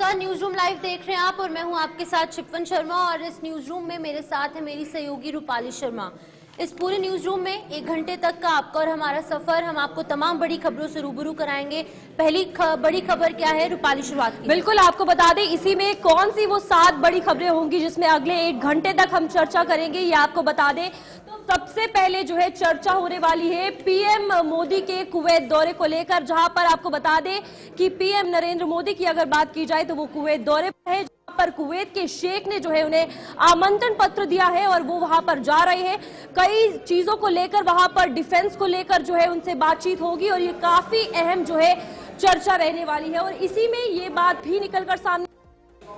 नमस्कार, news room live देख रहे हैं आप और मैं हूं आपके साथ शिपवन शर्मा। और इस न्यूज रूम में मेरे साथ है मेरी सहयोगी रूपाली शर्मा। इस पूरे न्यूज रूम में 1 घंटे तक का आपका और हमारा सफर, हम आपको तमाम बड़ी खबरों से रूबरू कराएंगे। पहली बड़ी खबर क्या है, रूपाली शुरुआत की। बिल्कुल, आपको बता दें इसी में कौन सी वो 7 बड़ी खबरें होंगी जिसमें अगले 1 घंटे तक हम चर्चा करेंगे, ये आपको बता दें। तो सबसे पहले जो है चर्चा होने वाली है पीएम मोदी के कुवैत दौरे को लेकर, जहां पर आपको बता दें कि पीएम नरेंद्र मोदी की अगर बात की जाए तो वो कुवैत दौरे पर है, पर कुवैत के शेख ने जो है उन्हें आमंत्रण पत्र दिया है और वो वहां पर जा रहे हैं। कई चीजों को लेकर, वहां पर डिफेंस को लेकर जो है उनसे बातचीत होगी और ये काफी अहम जो है चर्चा रहने वाली है। और इसी में ये बात भी निकलकर सामने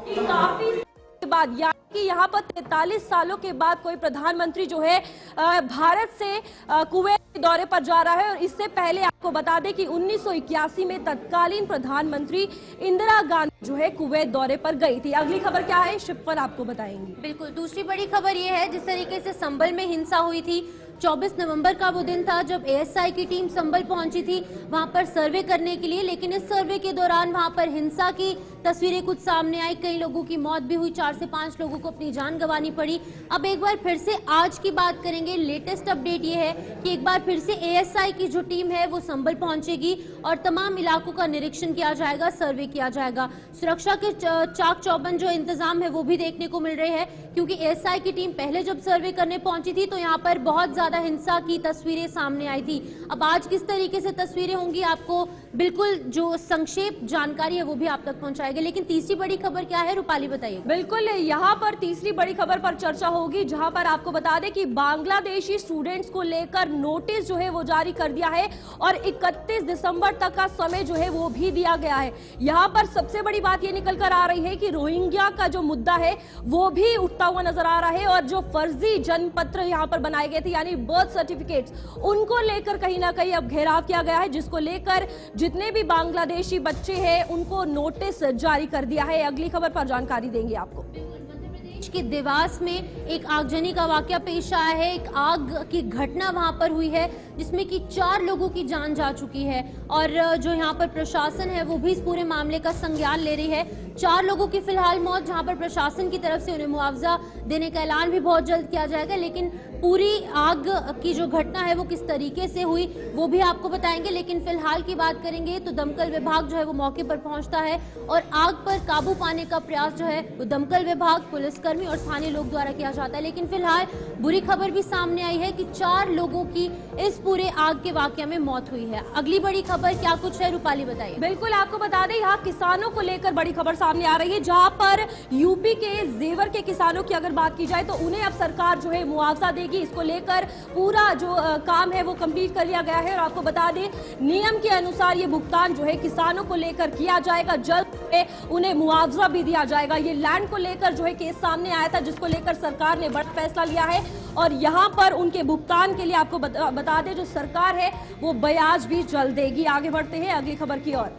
कि काफी बाद, यानी कि यहाँ पर 43 सालों के बाद कोई प्रधानमंत्री जो है भारत से कुवैत के दौरे पर जा रहा है। और इससे पहले आपको बता दें कि 1981 में तत्कालीन प्रधानमंत्री इंदिरा गांधी जो है कुवैत दौरे पर गई थी। अगली खबर क्या है, शिपवन आपको बताएंगी। बिल्कुल, दूसरी बड़ी खबर ये है, जिस तरीके से संभल में हिंसा हुई थी, 24 नवंबर का वो दिन था जब एएसआई की टीम संभल पहुंची थी वहां पर सर्वे करने के लिए। लेकिन इस सर्वे के दौरान वहां पर हिंसा की तस्वीरें कुछ सामने आई, कई लोगों की मौत भी हुई, 4 से 5 लोगों को अपनी जान गंवानी पड़ी। अब एक बार फिर से आज की बात करेंगे। लेटेस्ट अपडेट ये है कि एक बार फिर से एएसआई की जो टीम है वो संभल पहुंचेगी और तमाम इलाकों का निरीक्षण किया जाएगा, सर्वे किया जाएगा। सुरक्षा के चाक चौबंद जो इंतजाम है वो भी देखने को मिल रहे हैं, क्योंकि एएसआई की टीम पहले जब सर्वे करने पहुंची थी तो यहाँ पर बहुत ज्यादा हिंसा की तस्वीरें सामने आई थी। अब आज किस तरीके से तस्वीरें होंगी, आपको बिल्कुल जो संक्षेप जानकारी है वो भी आप तक पहुंचाएंगे। लेकिन तीसरी बड़ी खबर क्या है, रूपाली बताइए। बिल्कुल, यहाँ पर तीसरी बड़ी खबर पर चर्चा होगी, जहां पर आपको बता दें कि बांग्लादेशी स्टूडेंट्स को लेकर नोटिस जो है वो जारी कर दिया है और 31 दिसंबर तक का समय जो है वो भी दिया गया है। यहाँ पर सबसे बड़ी बात ये निकल कर आ रही है कि रोहिंग्या का जो मुद्दा है वो भी उठता हुआ नजर आ रहा है और जो फर्जी जन्म पत्र यहाँ पर बनाए गए थे यानी बर्थ सर्टिफिकेट्स, उनको लेकर कहीं ना कहीं अब घेराव किया गया है, जिसको लेकर जितने भी बांग्लादेशी बच्चे हैं उनको नोटिस जारी कर दिया है। अगली खबर पर जानकारी देंगे आपको। कि देवास में एक आगजनी का वाकया पेश आया है। एक आग की घटना वहां पर हुई है जिसमें कि 4 लोगों की जान जा चुकी है और जो यहां पर प्रशासन है वो भी इस पूरे मामले का संज्ञान ले रही है। 4 लोगों की फिलहाल मौत, जहां पर प्रशासन की तरफ से उन्हें मुआवजा देने का ऐलान भी बहुत जल्द किया जाएगा। लेकिन पूरी आग की जो घटना है वो किस तरीके से हुई वो भी आपको बताएंगे। लेकिन फिलहाल की बात करेंगे तो दमकल विभाग जो है वो मौके पर पहुंचता है और आग पर काबू पाने का प्रयास जो है वो दमकल विभाग, पुलिसकर्मी और स्थानीय लोग द्वारा किया जाता है। लेकिन फिलहाल बुरी खबर भी सामने आई है कि 4 लोगों की इस पूरे आग के वाकये में मौत हुई है। अगली बड़ी खबर क्या कुछ है, रूपाली बताइए। बिल्कुल, आपको बता दें यहाँ किसानों को लेकर बड़ी खबर सामने आ रही है, जहां पर यूपी के जेवर के किसानों की अगर बात की जाए तो उन्हें अब सरकार जो है मुआवजा देगी। इसको लेकर पूरा जो काम है वो कंप्लीट कर लिया गया है और आपको बता दें नियम के अनुसार ये भुगतान जो है किसानों को लेकर किया जाएगा, जल्द उन्हें मुआवजा भी दिया जाएगा। ये लैंड को लेकर जो है केस सामने आया था, जिसको लेकर सरकार ने बड़ा फैसला लिया है और यहाँ पर उनके भुगतान के लिए आपको बता दें जो सरकार है वो ब्याज भी जल्द देगी। आगे बढ़ते हैं अगली खबर की ओर,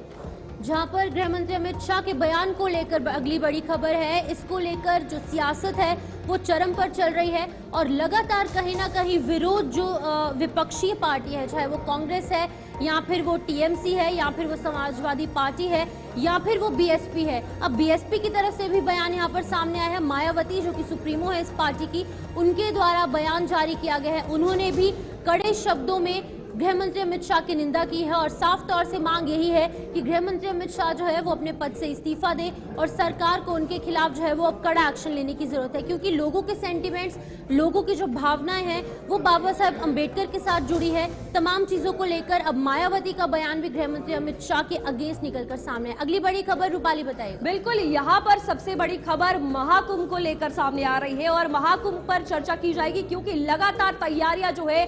जहां पर गृह मंत्री अमित शाह के बयान को लेकर अगली बड़ी खबर है। इसको लेकर जो सियासत है वो चरम पर चल रही है और लगातार कहीं ना कहीं विरोध जो विपक्षी पार्टी है, चाहे वो कांग्रेस है या फिर वो टीएमसी है या फिर वो समाजवादी पार्टी है या फिर वो बीएसपी है। अब बीएसपी की तरफ से भी बयान यहाँ पर सामने आया है। मायावती जो कि सुप्रीमो है इस पार्टी की, उनके द्वारा बयान जारी किया गया है। उन्होंने भी कड़े शब्दों में गृह मंत्री अमित शाह की निंदा की है और साफ तौर से मांग यही है कि गृह मंत्री अमित शाह जो है वो अपने पद से इस्तीफा दे और सरकार को उनके खिलाफ जो है वो अब कड़ा एक्शन लेने की जरूरत है, क्योंकि लोगों के सेंटिमेंट्स, लोगों की जो भावनाएं हैं वो बाबा साहब अंबेडकर के साथ जुड़ी है। तमाम चीजों को लेकर अब मायावती का बयान भी गृह मंत्री अमित शाह के अगेंस्ट निकलकर सामने है। अगली बड़ी खबर रूपाली बताइए। बिल्कुल, यहाँ पर सबसे बड़ी खबर महाकुंभ को लेकर सामने आ रही है और महाकुंभ पर चर्चा की जाएगी, क्योंकि लगातार तैयारियां जो है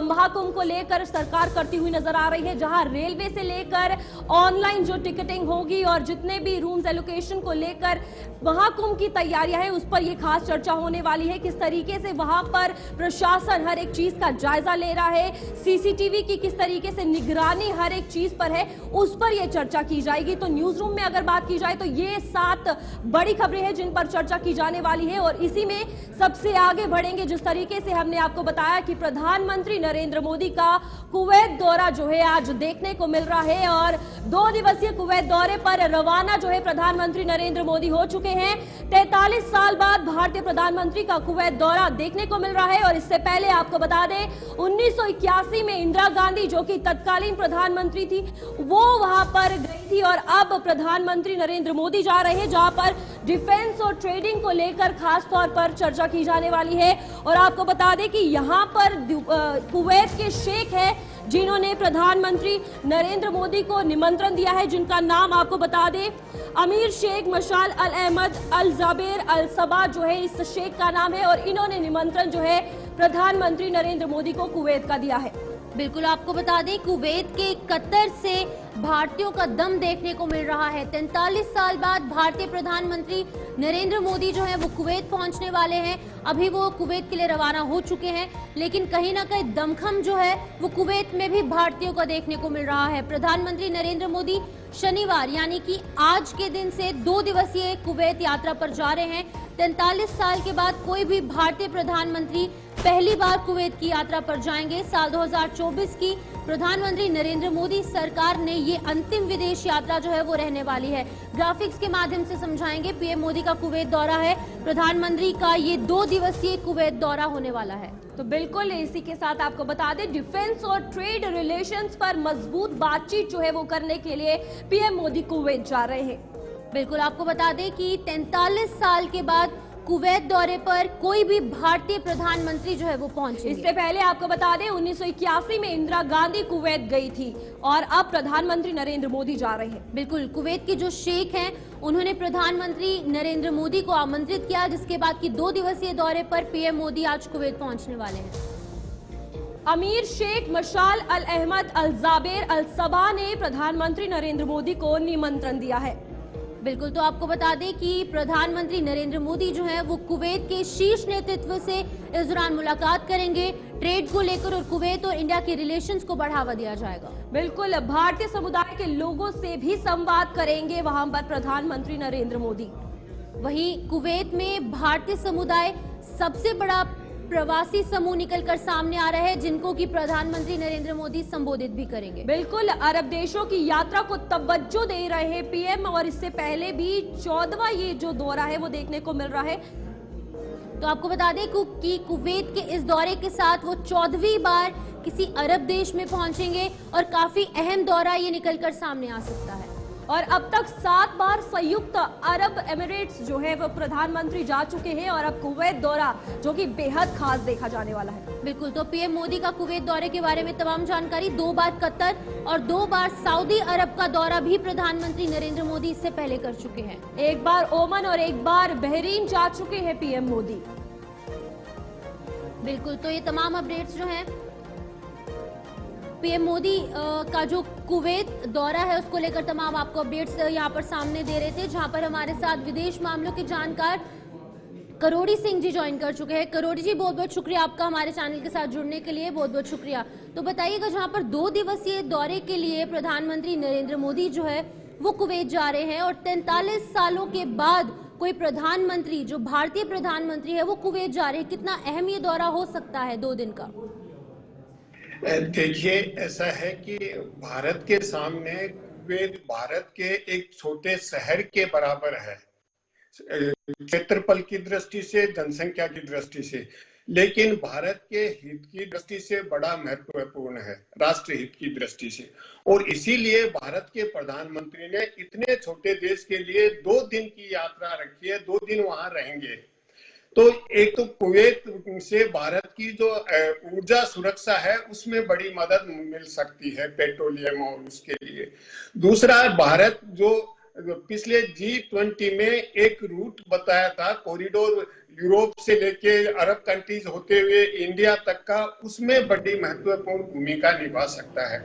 महाकुंभ को लेकर सरकार करती हुई नजर आ रही है, जहां रेलवे से लेकर ऑनलाइन जो टिकटिंग होगी और जितने भी रूम्स एलोकेशन को लेकर महाकुंभ की तैयारियां हैं उस पर यह खास चर्चा होने वाली है। किस तरीके से वहां पर प्रशासन हर एक चीज का जायजा ले रहा है, सीसीटीवी की किस तरीके से निगरानी हर एक चीज पर है, उस पर यह चर्चा की जाएगी। तो न्यूज रूम में अगर बात की जाए तो ये 7 बड़ी खबरें हैं जिन पर चर्चा की जाने वाली है और इसी में सबसे आगे बढ़ेंगे। जिस तरीके से हमने आपको बताया कि प्रधानमंत्री नरेंद्र मोदी का कुवैत दौरा जो है आज देखने को मिल रहा है और 2 दिवसीय कुवैत दौरे पर रवाना जो है प्रधानमंत्री नरेंद्र मोदी हो चुके हैं। 43 साल बाद भारतीय प्रधानमंत्री का कुवैत दौरा देखने को मिल रहा है और इससे पहले आपको बता दें 1981 में इंदिरा गांधी जो कि तत्कालीन प्रधानमंत्री थी वो वहां पर गई थी और अब प्रधानमंत्री नरेंद्र मोदी जा रहे हैं जहां पर डिफेंस और ट्रेडिंग को लेकर खास तौर पर चर्चा की जाने वाली है। और आपको बता दें कि यहाँ पर कुवैत के शेख हैं जिन्होंने प्रधानमंत्री नरेंद्र मोदी को निमंत्रण दिया है, जिनका नाम आपको बता दें अमीर शेख मशाल अल अहमद अल जाबेर अल सबा जो है इस शेख का नाम है और इन्होंने निमंत्रण जो है प्रधानमंत्री नरेंद्र मोदी को कुवैत का दिया है। बिल्कुल आपको बता दें कुवैत के कतर से भारतीयों का दम देखने को मिल रहा है। 43 साल बाद भारतीय प्रधानमंत्री नरेंद्र मोदी जो है वो कुवैत पहुंचने वाले हैं। अभी वो कुवैत के लिए रवाना हो चुके हैं, लेकिन कहीं ना कहीं दमखम जो है वो कुवैत में भी भारतीयों का देखने को मिल रहा है। प्रधानमंत्री नरेंद्र मोदी शनिवार यानी कि आज के दिन से 2 दिवसीय कुवैत यात्रा पर जा रहे हैं। 43 साल के बाद कोई भी भारतीय प्रधानमंत्री पहली बार कुवैत की यात्रा पर जाएंगे। साल 2024 की प्रधानमंत्री नरेंद्र मोदी सरकार ने ये अंतिम विदेश यात्रा जो है वो रहने वाली है। ग्राफिक्स के माध्यम से समझाएंगे। पीएम मोदी का कुवैत दौरा है, प्रधानमंत्री का ये 2 दिवसीय कुवैत दौरा होने वाला है। तो बिल्कुल इसी के साथ आपको बता दें डिफेंस और ट्रेड रिलेशंस पर मजबूत बातचीत जो है वो करने के लिए पीएम मोदी कुवैत जा रहे हैं। बिल्कुल आपको बता दें कि 43 साल के बाद कुवैत दौरे पर कोई भी भारतीय प्रधानमंत्री जो है वो पहुंचे। इससे पहले आपको बता दें 1981 में इंदिरा गांधी कुवैत गई थी और अब प्रधानमंत्री नरेंद्र मोदी जा रहे हैं। बिल्कुल कुवैत के जो शेख हैं उन्होंने प्रधानमंत्री नरेंद्र मोदी को आमंत्रित किया, जिसके बाद की 2 दिवसीय दौरे पर पीएम मोदी आज कुवैत पहुंचने वाले हैं। अमीर शेख मशाल अल अहमद अल जाबेर अल सबा ने प्रधानमंत्री नरेंद्र मोदी को निमंत्रण दिया है। बिल्कुल तो आपको बता दें कि प्रधानमंत्री नरेंद्र मोदी जो है वो कुवैत के शीर्ष नेतृत्व से इस दौरान मुलाकात करेंगे। ट्रेड को लेकर और कुवैत और इंडिया के रिलेशंस को बढ़ावा दिया जाएगा। बिल्कुल भारतीय समुदाय के लोगों से भी संवाद करेंगे वहां पर प्रधानमंत्री नरेंद्र मोदी। वहीं कुवैत में भारतीय समुदाय सबसे बड़ा प्रवासी समूह निकलकर सामने आ रहे हैं, जिनको कि प्रधानमंत्री नरेंद्र मोदी संबोधित भी करेंगे। बिल्कुल अरब देशों की यात्रा को तवज्जो दे रहे हैं पीएम और इससे पहले भी 14वां ये जो दौरा है वो देखने को मिल रहा है। तो आपको बता दें कि कुवैत के इस दौरे के साथ वो 14वीं बार किसी अरब देश में पहुंचेंगे और काफी अहम दौरा ये निकलकर सामने आ सकता है। और अब तक 7 बार संयुक्त अरब एमिरेट्स जो है वो प्रधानमंत्री जा चुके हैं और अब कुवैत दौरा जो कि बेहद खास देखा जाने वाला है। बिल्कुल तो पीएम मोदी का कुवैत दौरे के बारे में तमाम जानकारी 2 बार कतर और 2 बार सऊदी अरब का दौरा भी प्रधानमंत्री नरेंद्र मोदी इससे पहले कर चुके हैं। एक बार ओमान और एक बार बहरीन जा चुके हैं पीएम मोदी। बिल्कुल तो ये तमाम अपडेट्स जो हैं पीएम मोदी का जो कुवैत दौरा है उसको लेकर तमाम आपको अपडेट्स यहाँ पर सामने दे रहे थे, जहां पर हमारे साथ विदेश मामलों के जानकार करोड़ी सिंह जी ज्वाइन कर चुके हैं। करोड़ी जी बहुत बहुत शुक्रिया आपका हमारे चैनल के साथ जुड़ने के लिए, बहुत बहुत शुक्रिया। तो बताइएगा जहां पर 2 दिवसीय दौरे के लिए प्रधानमंत्री नरेंद्र मोदी जो है वो कुवैत जा रहे हैं और 43 सालों के बाद कोई प्रधानमंत्री जो भारतीय प्रधानमंत्री है वो कुवैत जा रहे हैं, कितना अहम ये दौरा हो सकता है 2 दिन का? देखिए ऐसा है कि भारत के सामने कुवैत भारत के एक छोटे शहर के बराबर है क्षेत्रफल की दृष्टि से, जनसंख्या की दृष्टि से, लेकिन भारत के हित की दृष्टि से बड़ा महत्वपूर्ण है, राष्ट्र हित की दृष्टि से। और इसीलिए भारत के प्रधानमंत्री ने इतने छोटे देश के लिए 2 दिन की यात्रा रखी है, 2 दिन वहां रहेंगे। तो एक तो कुवैत से भारत की जो ऊर्जा सुरक्षा है उसमें बड़ी मदद मिल सकती है, पेट्रोलियम और उसके लिए। दूसरा, भारत जो पिछले G20 में एक रूट बताया था, कॉरिडोर यूरोप से लेके अरब कंट्रीज होते हुए इंडिया तक का, उसमें बड़ी महत्वपूर्ण भूमिका निभा सकता है।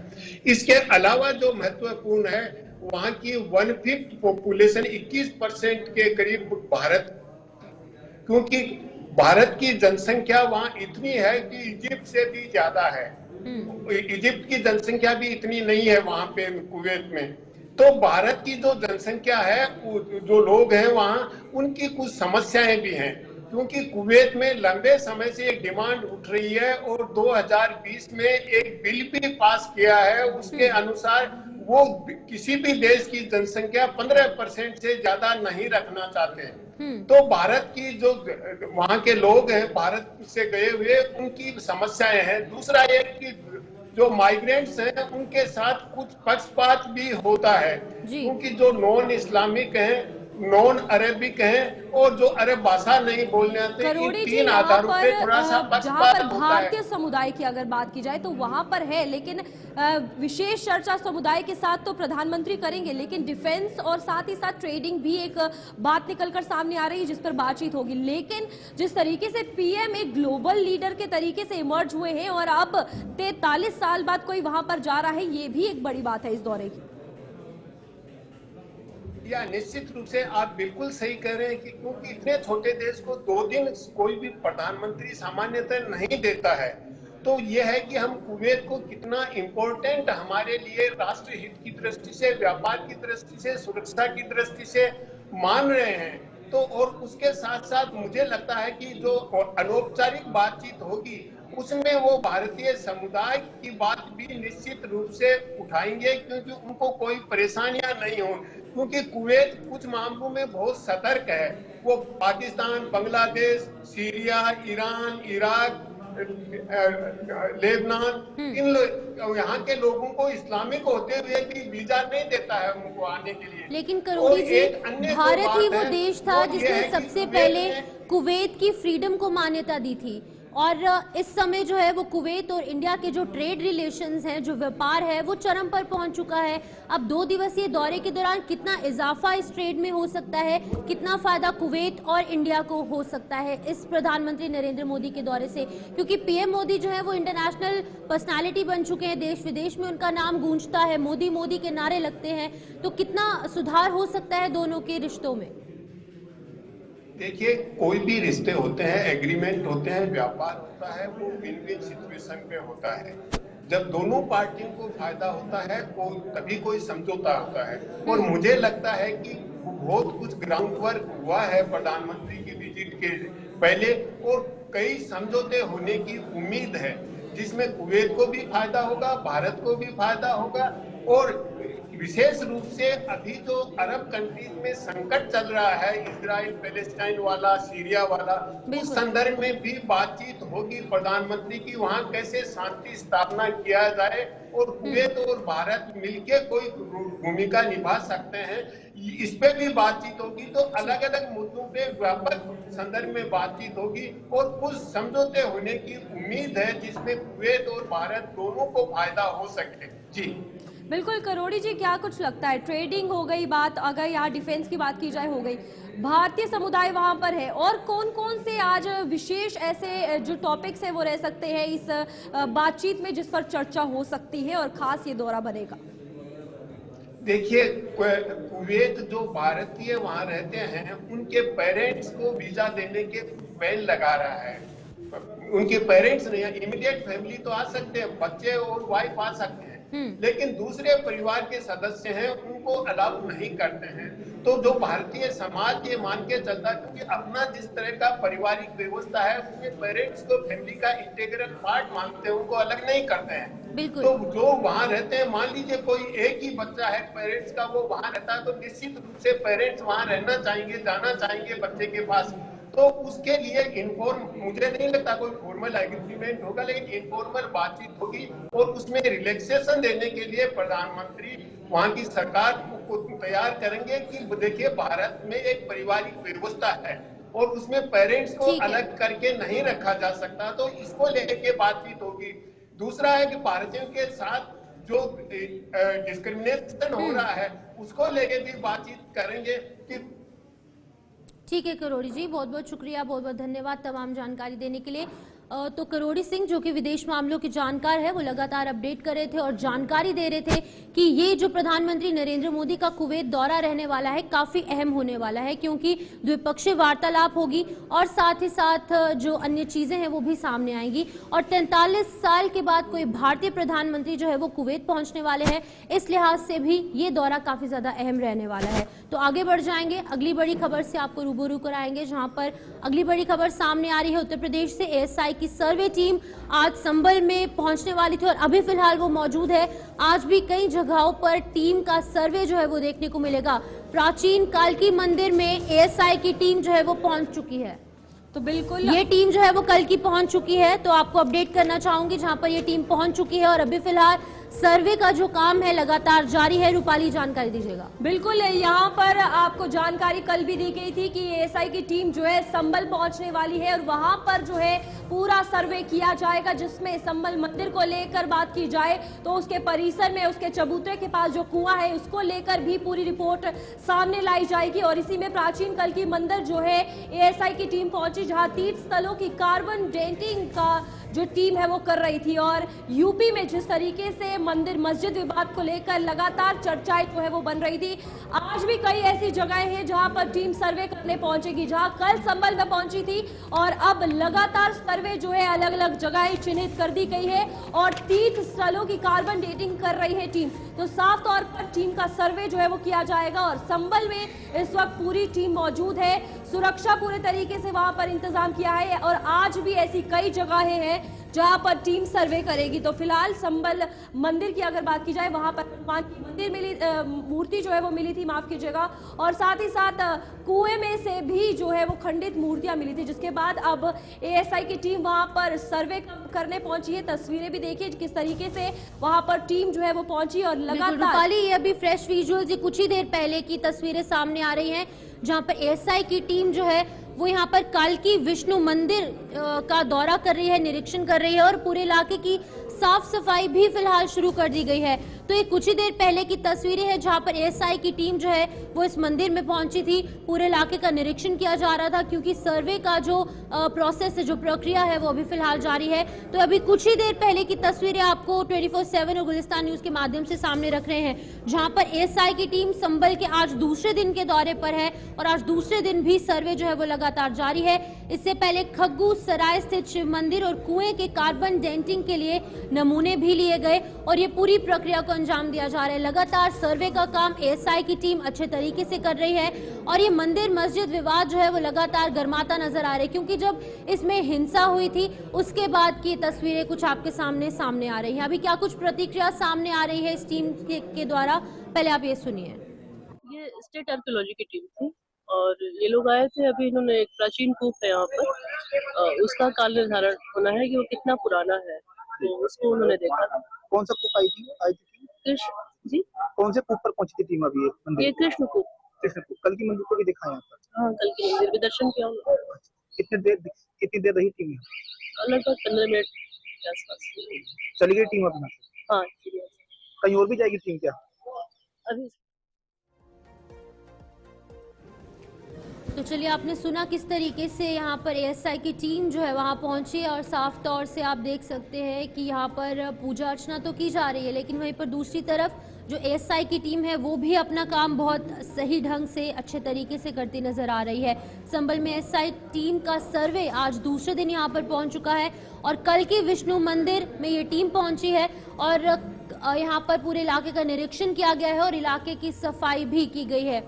इसके अलावा जो महत्वपूर्ण है वहां की 1/5 पॉपुलेशन 21% के करीब भारत, क्योंकि भारत की जनसंख्या वहां इतनी है कि इजिप्ट से भी ज्यादा है। इजिप्ट की जनसंख्या भी इतनी नहीं है वहां पे कुवैत में। तो भारत की जो जनसंख्या है, जो लोग हैं वहां, उनकी कुछ समस्याएं भी हैं। क्योंकि कुवैत में लंबे समय से एक डिमांड उठ रही है और 2020 में एक बिल भी पास किया है। उसके अनुसार वो किसी भी देश की जनसंख्या 15% से ज्यादा नहीं रखना चाहते। तो भारत की जो वहां के लोग हैं, भारत से गए हुए, उनकी समस्याएं हैं। दूसरा एक कि जो माइग्रेंट्स हैं उनके साथ कुछ पक्षपात भी होता है, क्योंकि जो नॉन इस्लामिक हैं, नॉन अरेबिक हैं और जो अरब भाषा नहीं बोलने आते, इन तीन आधारों पे थोड़ा सा पक्षपात होता है। भारतीय समुदाय की अगर बात की जाए तो वहां पर है, लेकिन विशेष चर्चा समुदाय के साथ तो प्रधानमंत्री करेंगे, लेकिन डिफेंस और साथ ही साथ ट्रेडिंग भी एक बात निकलकर सामने आ रही है जिस पर बातचीत होगी। लेकिन जिस तरीके से पीएम एक ग्लोबल लीडर के तरीके से इमर्ज हुए हैं और अब 43 साल बाद कोई वहां पर जा रहा है, ये भी एक बड़ी बात है इस दौरे की। या निश्चित रूप से आप बिल्कुल सही कह रहे हैं कि क्योंकि इतने छोटे देश को 2 दिन कोई भी प्रधानमंत्री सामान्यतः नहीं देता है। तो यह है कि हम कुवैत को कितना इम्पोर्टेंट हमारे लिए राष्ट्र हित की दृष्टि से, व्यापार की दृष्टि से, सुरक्षा की दृष्टि से मान रहे हैं। तो और उसके साथ साथ मुझे लगता है कि जो अनौपचारिक बातचीत होगी उसमें वो भारतीय समुदाय की बात भी निश्चित रूप से उठाएंगे, क्योंकि उनको कोई परेशानियां नहीं हो। क्योंकि कुवैत कुछ मामलों में बहुत सतर्क है। वो Pakistan, Bangladesh, Syria, Iran, Iraq, Lebanon, इन यहाँ के लोगों को इस्लामिक होते हुए भी वीजा नहीं देता है उनको आने के लिए। लेकिन करोड़ी जी, भारत ही वो देश था जिसने सबसे पहले कुवैत की फ्रीडम को मान्यता दी थी, और इस समय जो है वो कुवैत और इंडिया के जो ट्रेड रिलेशंस हैं, जो व्यापार है, वो चरम पर पहुंच चुका है। अब 2 दिवसीय दौरे के दौरान कितना इजाफा इस ट्रेड में हो सकता है, कितना फायदा कुवैत और इंडिया को हो सकता है इस प्रधानमंत्री नरेंद्र मोदी के दौरे से, क्योंकि पीएम मोदी जो है वो इंटरनेशनल पर्सनालिटी बन चुके हैं, देश विदेश में उनका नाम गूंजता है, मोदी मोदी के नारे लगते हैं। तो कितना सुधार हो सकता है दोनों के रिश्तों में? देखिए, कोई भी रिश्ते होते हैं, एग्रीमेंट होते हैं, व्यापार होता है, वो विन विन सिचुएशन पे होता है। जब दोनों पार्टियों को फायदा होता है वो तभी कोई समझौता होता है। और मुझे लगता है कि बहुत कुछ ग्राउंड वर्क हुआ है प्रधानमंत्री की विजिट के पहले, और कई समझौते होने की उम्मीद है, जिसमें कुवैत को भी फायदा होगा, भारत को भी फायदा होगा। और विशेष रूप से अभी जो अरब कंट्रीज में संकट चल रहा है, इजराइल पैलेस्टाइन वाला, सीरिया वाला, उस संदर्भ में भी बातचीत होगी प्रधानमंत्री की, वहां कैसे शांति स्थापना किया जाए और कुवैत और भारत मिलके कोई भूमिका निभा सकते हैं, इस पे भी बातचीत होगी। तो अलग अलग मुद्दों पे व्यापक संदर्भ में बातचीत होगी और कुछ समझौते होने की उम्मीद है, जिसमें कुवैत और भारत दोनों को फायदा हो सके। जी बिल्कुल करोड़ी जी, क्या कुछ लगता है, ट्रेडिंग हो गई बात, अगर यहाँ डिफेंस की बात की जाए हो गई, भारतीय समुदाय वहां पर है, और कौन कौन से आज विशेष ऐसे जो टॉपिक्स हैं वो रह सकते हैं इस बातचीत में जिस पर चर्चा हो सकती है और खास ये दौरा बनेगा? देखिए, कुवैत जो भारतीय वहां रहते हैं उनके पेरेंट्स को वीजा देने के बैन लगा रहा है। उनके पेरेंट्स नहीं, इमीडिएट फैमिली तो आ सकते हैं, बच्चे और वाइफ आ सकते हैं, लेकिन दूसरे परिवार के सदस्य हैं उनको अलाउ नहीं करते हैं। तो जो भारतीय समाज ये मान के चलता है, क्योंकि अपना जिस तरह का पारिवारिक व्यवस्था है उसमें पेरेंट्स को फैमिली का इंटीग्रल पार्ट मानते हैं, उनको अलग नहीं करते हैं। तो जो वहां रहते हैं, मान लीजिए कोई एक ही बच्चा है पेरेंट्स का, वो वहां रहता है, तो निश्चित रूप से पेरेंट्स वहां रहना चाहेंगे, जाना चाहेंगे बच्चे के पास। तो उसके लिए मुझे नहीं लगता कोई फॉर्मल एग्रीमेंट होगा, लेकिन इनफॉर्मल बातचीत होगी और उसमें रिलैक्सेशन देने के लिए प्रधानमंत्री वहां की सरकार को तैयार करेंगे कि देखिए भारत में एक पारिवारिक व्यवस्था है और उसमें पेरेंट्स को अलग करके नहीं रखा जा सकता, तो इसको लेके बातचीत होगी। दूसरा है कि भारतीयों के साथ जो डिस्क्रिमिनेशन हो रहा है उसको लेके भी बातचीत करेंगे कि ठीक है करोड़ी जी, बहुत बहुत शुक्रिया, बहुत बहुत धन्यवाद तमाम जानकारी देने के लिए। तो करोड़ी सिंह जो कि विदेश मामलों के जानकार है, वो लगातार अपडेट कर रहे थे और जानकारी दे रहे थे कि ये जो प्रधानमंत्री नरेंद्र मोदी का कुवैत दौरा रहने वाला है काफी अहम होने वाला है, क्योंकि द्विपक्षीय वार्तालाप होगी और साथ ही साथ जो अन्य चीजें हैं वो भी सामने आएंगी। और 43 साल के बाद कोई भारतीय प्रधानमंत्री जो है वो कुवैत पहुंचने वाले हैं, इस लिहाज से भी ये दौरा काफी ज्यादा अहम रहने वाला है। तो आगे बढ़ जाएंगे, अगली बड़ी खबर से आपको रूबरू कराएंगे, जहां पर अगली बड़ी खबर सामने आ रही है। उत्तर प्रदेश से एएसआई की सर्वे टीम आज संभल में पहुंचने वाली थी और अभी फिलहाल वो मौजूद है। आज भी कई जगहों पर टीम का सर्वे जो है वो देखने को मिलेगा। प्राचीन कालकी मंदिर में एएसआई की टीम जो है वो पहुंच चुकी है। तो बिल्कुल ये टीम जो है वो कल की पहुंच चुकी है, तो आपको अपडेट करना चाहूंगी जहां पर ये टीम पहुंच चुकी है और अभी फिलहाल सर्वे का जो काम है लगातार जारी है। रूपाली जानकारी दीजिएगा। बिल्कुल, यहाँ पर आपको जानकारी कल भी दी गई थी कि एएसआई की टीम जो है संभल पहुंचने वाली है और वहां पर जो है पूरा सर्वे किया जाएगा, जिसमें संभल मंदिर को लेकर बात की जाए तो उसके परिसर में उसके चबूतरे के पास जो कुआं है उसको लेकर भी पूरी रिपोर्ट सामने लाई जाएगी। और इसी में प्राचीन कलकी मंदिर जो है एएसआई की टीम पहुंची, जहां तीर्थ स्थलों की कार्बन डेटिंग का जो टीम है वो कर रही थी। और यूपी में जिस तरीके से मंदिर मस्जिद विवाद को लेकर लगातार चर्चाएं जो है वो बन रही थी, आज भी कई ऐसी जगहें हैं जहां पर टीम सर्वे करने पहुंचेगी, जहां कल संभल में पहुंची थी और अब लगातार सर्वे जो है अलग अलग जगहें चिन्हित कर दी गई है और तीर्थ स्थलों की कार्बन डेटिंग कर रही है टीम। तो साफ तौर पर टीम का सर्वे जो है वो किया जाएगा और संभल में इस वक्त पूरी टीम मौजूद है। सुरक्षा पूरे तरीके से वहां पर इंतजाम किया है और आज भी ऐसी कई जगहें हैं जहां पर टीम सर्वे करेगी। तो फिलहाल संभल मंदिर की अगर बात की जाए, वहां पर भगवान की मंदिर मिली मूर्ति जो है वो मिली थी, माफ कीजिएगा, और साथ ही साथ कुएं में से भी जो है वो खंडित मूर्तियां मिली थी, जिसके बाद अब एएसआई की टीम वहां पर सर्वे करने पहुंची है। तस्वीरें भी देखिए किस तरीके से वहां पर टीम जो है वो पहुंची और लगातार ये अभी फ्रेश विजुअल्स कुछ ही देर पहले की तस्वीरें सामने आ रही हैं, जहां पर एएसआई की टीम जो है वो यहाँ पर कालकी विष्णु मंदिर का दौरा कर रही है, निरीक्षण कर रही है और पूरे इलाके की साफ सफाई भी फिलहाल शुरू कर दी गई है। तो ये कुछ ही देर पहले की तस्वीरें हैं जहां पर एएसआई की टीम जो है वो इस मंदिर में पहुंची थी। पूरे इलाके का निरीक्षण किया जा रहा था, क्योंकि सर्वे का जो प्रोसेस है, जो प्रक्रिया है, वो अभी फिलहाल जारी है। तो अभी कुछ ही देर पहले की तस्वीरें आपको 24/7 और गुलिस्तान न्यूज के माध्यम से सामने रख रहे हैं, जहां पर एएसआई की टीम संभल के आज दूसरे दिन के दौरे पर है और आज दूसरे दिन भी सर्वे जो है वो लगातार जारी है। इससे पहले खग्गू सराय स्थित शिव मंदिर और कुएं के कार्बन डेटिंग के लिए नमूने भी लिए गए और ये पूरी प्रक्रिया को अंजाम दिया जा रहा है। लगातार सर्वे का काम एएसआई की टीम अच्छे तरीके से कर रही है और ये मंदिर मस्जिद विवाद जो है वो लगातार गर्माता नजर आ रही है, क्योंकि जब इसमें हिंसा हुई थी उसके बाद की तस्वीरें कुछ आपके सामने आ रही हैं। अभी क्या कुछ प्रतिक्रिया सामने आ रही है इस टीम के द्वारा, पहले आप ये सुनिए। ये स्टेट आर्कियोलॉजी की टीम थी और ये लोग आए थे। अभी इन्होंने एक प्राचीन कूप है यहाँ पर, उसका काल निर्धारण होना है कि वो कितना पुराना है, तो उसको उन्होंने देखा था। कौन सा कूप आई थी कृष्ण जी, कौन से कूप पर पहुंची थी टीम अभी? ये कृष्ण कूप। कल की मंदिर को भी देखा यहाँ पर? हाँ, कल की मंदिर भी दर्शन किया उन्होंने। कितनी देर रही टीम? लगभग 15 मिनट के आसपास चली गई टीम अपना? हाँ, कहीं और भी जाएगी टीम क्या अभी? तो चलिए, आपने सुना किस तरीके से यहाँ पर एएसआई की टीम जो है वहाँ पहुँची और साफ तौर से आप देख सकते हैं कि यहाँ पर पूजा अर्चना तो की जा रही है, लेकिन वहीं पर दूसरी तरफ जो एएसआई की टीम है वो भी अपना काम बहुत सही ढंग से अच्छे तरीके से करती नजर आ रही है। संभल में एएसआई टीम का सर्वे आज दूसरे दिन यहाँ पर पहुँच चुका है और कल की विष्णु मंदिर में ये टीम पहुँची है और यहाँ पर पूरे इलाके का निरीक्षण किया गया है और इलाके की सफाई भी की गई है।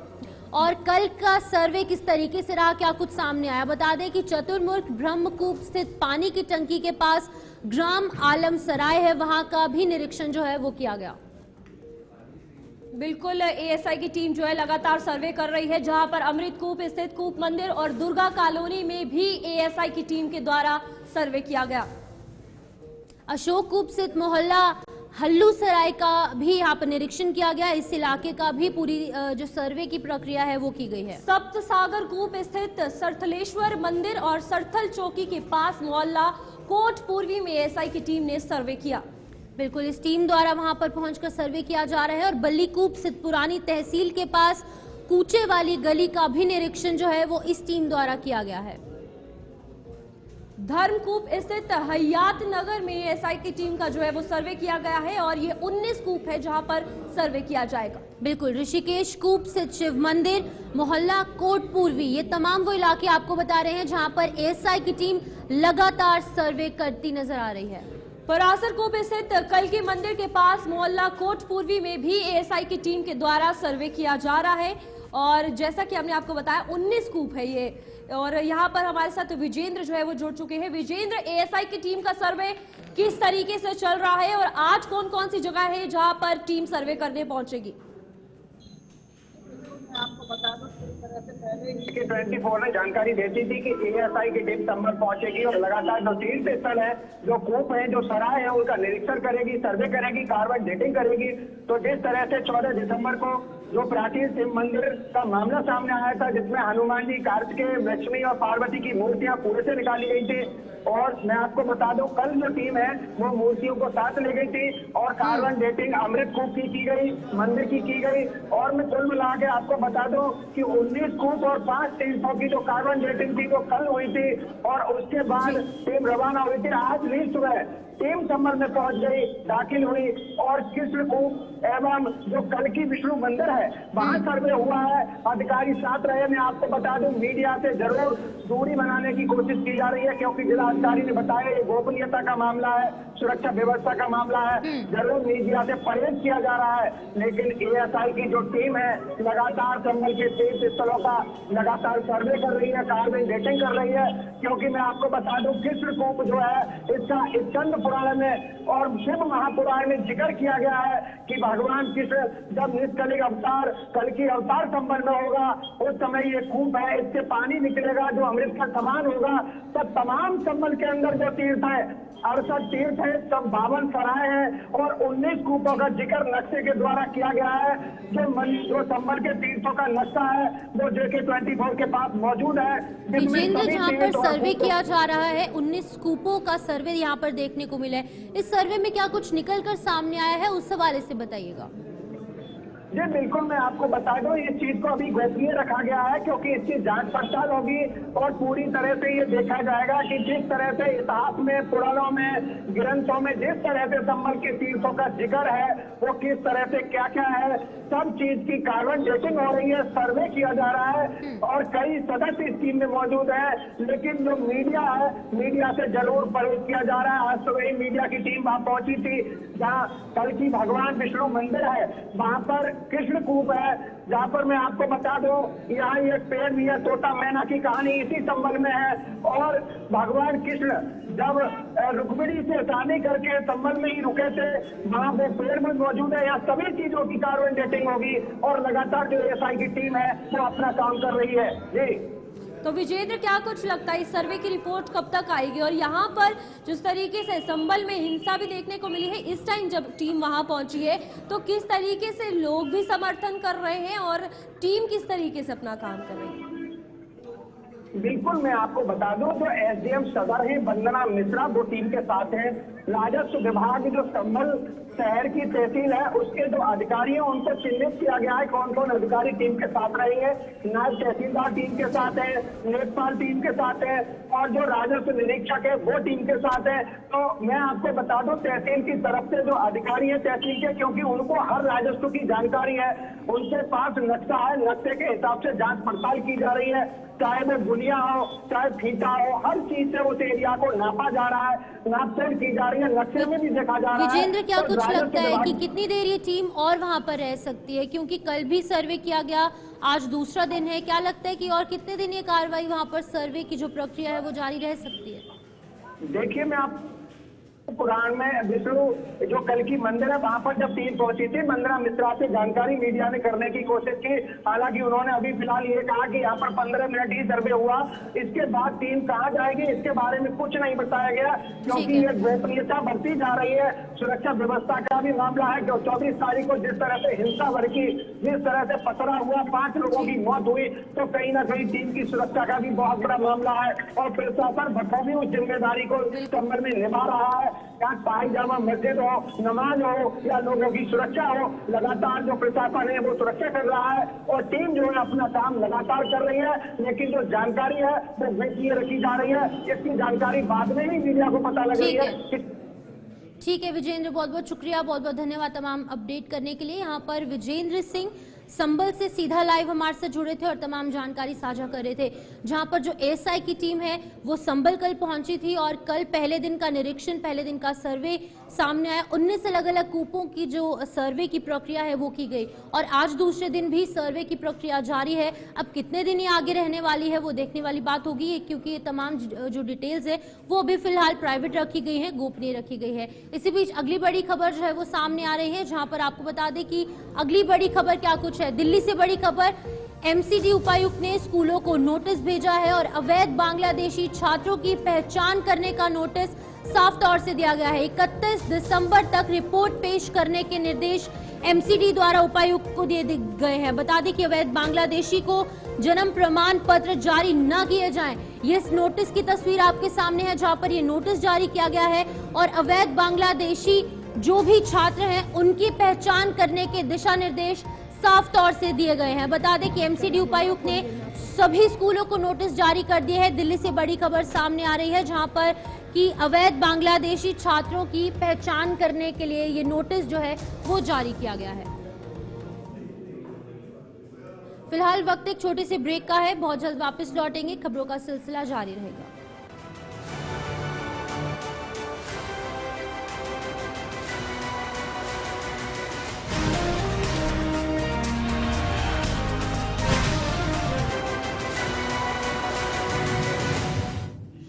और कल का सर्वे किस तरीके से रहा, क्या कुछ सामने आया, बता दें कि चतुर्मुख ब्रह्मकूप स्थित पानी की टंकी के पास ग्राम आलम सराय है, वहां का भी निरीक्षण जो है वो किया गया। बिल्कुल, एएसआई की टीम जो है लगातार सर्वे कर रही है, जहां पर अमृत कूप स्थित कूप मंदिर और दुर्गा कॉलोनी में भी एएसआई की टीम के द्वारा सर्वे किया गया। अशोक कूप स्थित मोहल्ला हल्लू सराय का भी यहाँ पर निरीक्षण किया गया। इस इलाके का भी पूरी जो सर्वे की प्रक्रिया है वो की गई है। सप्त सागर कूप स्थित सरथलेश्वर मंदिर और सरथल चौकी के पास मोहल्ला कोट पूर्वी में एएसआई की टीम ने सर्वे किया। बिल्कुल, इस टीम द्वारा वहां पर पहुंचकर सर्वे किया जा रहा है और बल्लीकूप स्थित पुरानी तहसील के पास कूचे वाली गली का भी निरीक्षण जो है वो इस टीम द्वारा किया गया है। धर्मकूप स्थित हयात नगर में एएसआई की टीम का जो है वो सर्वे किया गया है और ये 19 कूप है जहां पर सर्वे किया जाएगा। बिल्कुल, ऋषिकेश कूप स्थित शिव मंदिर, मोहल्ला कोट पूर्वी, ये तमाम वो इलाके आपको बता रहे हैं जहां पर एएसआई की टीम लगातार सर्वे करती नजर आ रही है। परासर कूप स्थित कल्की मंदिर के पास मोहल्ला कोट पूर्वी में भी एएसआई की टीम के द्वारा सर्वे किया जा रहा है और जैसा कि हमने आपको बताया 19 कूप है ये। और यहाँ पर हमारे साथ विजेंद्र जो है वो जुड़ चुके हैं। विजेंद्र, एएसआई की टीम का सर्वे किस तरीके से चल रहा है और आज कौन कौन सी जगह है जहां पर टीम सर्वे करने पहुंचेगी? आपको बता दूं कि 24 ने जानकारी देती थी कि एएसआई की टीम संभल पहुंचेगी और लगातार जो तीर्थ स्थल है, जो कूप है, जो सराय है, उनका निरीक्षण करेगी, सर्वे करेगी, कार्बन डेटिंग करेगी। तो जिस तरह से 14 दिसंबर को जो प्राचीन शिव मंदिर का मामला सामने आया था जिसमें हनुमान जी, कार्तिकेय, लक्ष्मी और पार्वती की मूर्तियां पूरे से निकाली गई थी और मैं आपको बता दूं कल जो टीम है वो मूर्तियों को साथ ले गई थी और कार्बन डेटिंग अमृत कूप की गई, मंदिर की गई और मैं कुल मिला के आपको बता दूं कि 19 कूप और 5 तीर्थों की जो कार्बन डेटिंग थी वो कल हुई थी और उसके बाद टीम रवाना हुई थी। आज भी सुबह टीम संभल में पहुंच गई, दाखिल हुई और कृष्ण कूप एवं जो कल्की विष्णु मंदिर है वहां सर्वे हुआ है। अधिकारी साथ रहे। मैं आपको बता दूं मीडिया से जरूर दूरी बनाने की कोशिश की जा रही है क्योंकि जिला अधिकारी ने बताया ये गोपनीयता का मामला है, सुरक्षा व्यवस्था का मामला है, जरूर मीडिया से परहेज किया जा रहा है। लेकिन एएसआई की जो टीम है लगातार संभल के तीर्थ स्थलों का लगातार सर्वे कर रही है, कार्बन डेटिंग कर रही है क्योंकि मैं आपको बता दूं कृष्ण कूप जो है इसका स्कंद पुराण में और शिव महापुराण में जिक्र किया गया है कि भगवान कृष्ण जब निष्कलिक अवतार कल्कि अवतार संपन्न में होगा उस समय ये कूप है, इससे पानी निकलेगा जो अमृत का समान होगा। तो तमाम संबल के अंदर जो तीर्थ है 68 तीर्थ है, सब 52 सराय है और 19 कूपों का जिक्र नक्शे के द्वारा किया गया है। जो संबल के तीर्थों का नक्शा है वो JK24 के पास मौजूद है। विजेंद्र, जहाँ पर सर्वे किया जा रहा है 19 कूपों का सर्वे यहाँ पर देखने को मिला है, इस सर्वे में क्या कुछ निकल कर सामने आया है उस हवाले से बताइएगा। जी बिल्कुल, मैं आपको बता दूं इस चीज को अभी गोपनीय रखा गया है क्योंकि इसकी जांच पड़ताल होगी और पूरी तरह से ये देखा जाएगा कि जिस तरह से इतिहास में, पुराणों में, ग्रंथों में जिस तरह से संभल के तीर्थों का जिक्र है वो किस तरह से क्या क्या है, सब चीज की कार्बन डेटिंग हो रही है, सर्वे किया जा रहा है और कई सदस्य इस टीम में मौजूद है। लेकिन जो मीडिया है, मीडिया से जरूर परहेज किया जा रहा है। आज सुबह ही मीडिया की टीम वहां पहुंची थी जहाँ कल की भगवान विष्णु मंदिर है, वहां पर कृष्ण कूप है जहाँ पर मैं आपको बता दूं यहाँ एक पेड़ भी है, तोता मैना की कहानी इसी संबल में है और भगवान कृष्ण जब रुक्मिणी से शादी करके संबल में ही रुके थे वहाँ वो पेड़ में मौजूद है। यहाँ सभी चीजों की कार्बन डेटिंग होगी और लगातार जो एएसआई की टीम है वो अपना काम कर रही है। जी तो विजेंद्र, क्या कुछ लगता है इस सर्वे की रिपोर्ट कब तक आएगी और यहाँ पर जिस तरीके से संभल में हिंसा भी देखने को मिली है इस टाइम जब टीम वहां पहुंची है तो किस तरीके से लोग भी समर्थन कर रहे हैं और टीम किस तरीके से अपना काम कर रही है? बिल्कुल, मैं आपको बता दूं जो एसडीएम सदर है वंदना मिश्रा वो टीम के साथ हैं। राजस्व विभाग जो संभल शहर की तहसील है उसके जो अधिकारी हैं उनको चिन्हित किया गया है कौन कौन अधिकारी टीम के साथ रहेंगे। नायब तहसीलदार टीम के साथ है, लेखपाल टीम के साथ है और जो राजस्व निरीक्षक है वो टीम के साथ है। तो मैं आपको बता दूं तहसील की तरफ से जो अधिकारी है तहसील के, क्योंकि उनको हर राजस्व की जानकारी है, उनके पास नक्शा है, नक्शे के हिसाब से जांच पड़ताल की जा रही है। चाहे वो गुलिया हो, चाहे फीता हो, हर चीज से उस एरिया को नापा जा रहा है, नापतोल की जा रही है, नक्शे में भी देखा जा रहा है। विजेंद्र, क्या कुछ लगता है कि कितनी देर ये टीम और वहां पर रह सकती है, क्योंकि कल भी सर्वे किया गया, आज दूसरा दिन है, क्या लगता है कि और कितने दिन ये कार्रवाई वहां पर सर्वे की जो प्रक्रिया है वो जारी रह सकती है? देखिए, मैं आप पुराण में विष्णु जो कल की मंदिर है वहां पर जब टीम पहुंची थी वंदना मिश्रा से जानकारी मीडिया ने करने की कोशिश की। हालांकि उन्होंने अभी फिलहाल ये कहा कि यहाँ पर 15 मिनट ही सर्वे हुआ, इसके बाद टीम कहाँ जाएगी इसके बारे में कुछ नहीं बताया गया क्योंकि ये गोपनीयता बढ़ती जा रही है। सुरक्षा व्यवस्था का भी मामला है। 24 तारीख को जिस तरह से हिंसा भड़की, जिस तरह से पथरा हुआ, 5 लोगों की मौत हुई, तो कहीं ना कहीं टीम की सुरक्षा का भी बहुत बड़ा मामला है और प्रशासन बखूबी उस जिम्मेदारी को संभल में निभा रहा है या पाई जामा मस्जिद हो, नमाज हो या लोगों की सुरक्षा हो, लगातार जो प्रशासन है वो सुरक्षा कर रहा है और टीम जो है अपना काम लगातार कर रही है। लेकिन जो जानकारी है वो गोपनीय रखी जा रही है, इसकी जानकारी बाद में ही मीडिया को पता लग रही है। ठीक है विजेंद्र, बहुत बहुत शुक्रिया, बहुत बहुत धन्यवाद तमाम अपडेट करने के लिए। यहाँ पर विजेंद्र सिंह संभल से सीधा लाइव हमारे साथ जुड़े थे और तमाम जानकारी साझा कर रहे थे। जहां पर जो एएसआई की टीम है वो संभल कल पहुंची थी और कल पहले दिन का निरीक्षण, पहले दिन का सर्वे सामने आया। 19 अलग अलग कूपों की जो सर्वे की प्रक्रिया है वो की गई और आज दूसरे दिन भी सर्वे की प्रक्रिया जारी है। अब कितने दिन ये आगे रहने वाली है वो देखने वाली बात होगी, क्योंकि ये तमाम जो डिटेल्स है वो अभी फिलहाल प्राइवेट रखी गई है, गोपनीय रखी गई है। इसी बीच अगली बड़ी खबर जो है वो सामने आ रही है, जहां पर आपको बता दें कि अगली बड़ी खबर क्या कुछ है। दिल्ली से बड़ी खबर, एमसीडी उपायुक्त ने स्कूलों को नोटिस भेजा है और अवैध बांग्लादेशी छात्रों की पहचान करने का नोटिस साफ तौर से दिया गया है। 31 दिसंबर तक रिपोर्ट पेश करने के निर्देश एमसीडी द्वारा उपायुक्त को दिए गए हैं। बता दें कि अवैध बांग्लादेशी को जन्म प्रमाण पत्र जारी न किए जाएं। ये नोटिस की तस्वीर आपके सामने है, जहां पर ये नोटिस जारी किया गया है और अवैध बांग्लादेशी जो भी छात्र हैं उनकी पहचान करने के दिशा निर्देश साफ तौर से दिए गए हैं। बता दें कि एमसीडी उपायुक्त ने सभी स्कूलों को नोटिस जारी कर दिए हैं। दिल्ली से बड़ी खबर सामने आ रही है, जहां पर कि अवैध बांग्लादेशी छात्रों की पहचान करने के लिए ये नोटिस जो है वो जारी किया गया है। फिलहाल वक्त एक छोटे से ब्रेक का है, बहुत जल्द वापस लौटेंगे, खबरों का सिलसिला जारी रहेगा।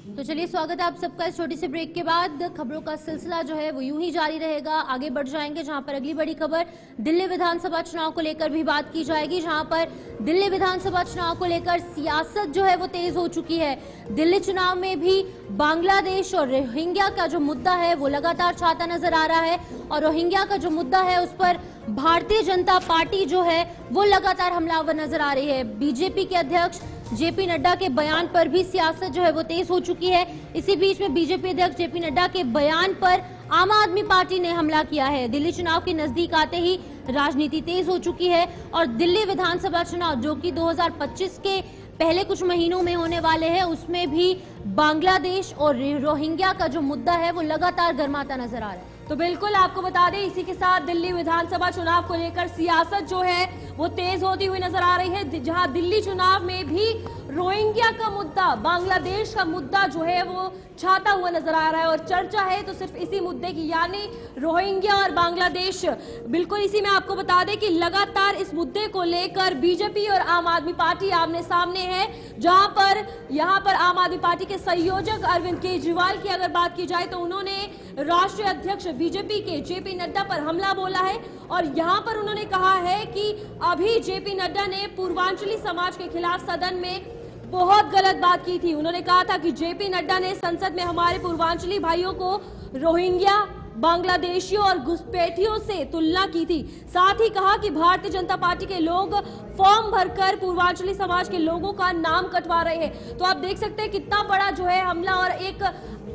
तो चलिए, स्वागत है आप सबका इस छोटी सी ब्रेक के बाद। खबरों का सिलसिला जो है वो यूं ही जारी रहेगा, आगे बढ़ जाएंगे, जहां पर अगली बड़ी खबर दिल्ली विधानसभा चुनाव को लेकर भी बात की जाएगी, जहां पर दिल्ली विधानसभा चुनाव को लेकर सियासत जो है वो तेज हो चुकी है। दिल्ली चुनाव में भी बांग्लादेश और रोहिंग्या का जो मुद्दा है वो लगातार छाता नजर आ रहा है और रोहिंग्या का जो मुद्दा है उस पर भारतीय जनता पार्टी जो है वो लगातार हमलावर नजर आ रही है। बीजेपी के अध्यक्ष जेपी नड्डा के बयान पर भी सियासत जो है वो तेज हो चुकी है। इसी बीच में बीजेपी अध्यक्ष जेपी नड्डा के बयान पर आम आदमी पार्टी ने हमला किया है। दिल्ली चुनाव के नजदीक आते ही राजनीति तेज हो चुकी है और दिल्ली विधानसभा चुनाव जो कि 2025 के पहले कुछ महीनों में होने वाले हैं, उसमें भी बांग्लादेश और रोहिंग्या का जो मुद्दा है वो लगातार गर्माता नजर आ रहा है। तो बिल्कुल आपको बता दें, इसी के साथ दिल्ली विधानसभा चुनाव को लेकर सियासत जो है वो तेज होती हुई नजर आ रही है, जहां दिल्ली चुनाव में भी रोहिंग्या का मुद्दा, बांग्लादेश का मुद्दा जो है वो छाता हुआ नजर आ रहा है और चर्चा है तो सिर्फ इसी मुद्दे की, यानी रोहिंग्या और बांग्लादेश। बिल्कुल इसी में आपको बता दें कि लगातार इस मुद्दे को लेकर बीजेपी और आम आदमी पार्टी आमने सामने है, जहां पर यहां पर आम आदमी पार्टी के संयोजक अरविंद केजरीवाल की अगर बात की जाए तो उन्होंने राष्ट्रीय अध्यक्ष बीजेपी के जेपी नड्डा पर हमला बोला है और यहां पर उन्होंने कहा है कि अभी जेपी नड्डा ने पूर्वांचली समाज के खिलाफ सदन में बहुत गलत बात की थी। उन्होंने कहा था कि जेपी नड्डा ने संसद में हमारे पूर्वांचली भाइयों को रोहिंग्या, बांग्लादेशियों और घुसपैठियों से तुलना की थी। साथ ही कहा कि भारतीय जनता पार्टी के लोग फॉर्म भरकर पूर्वांचली समाज के लोगों का नाम कटवा रहे हैं। तो आप देख सकते हैं कितना बड़ा जो है हमला और एक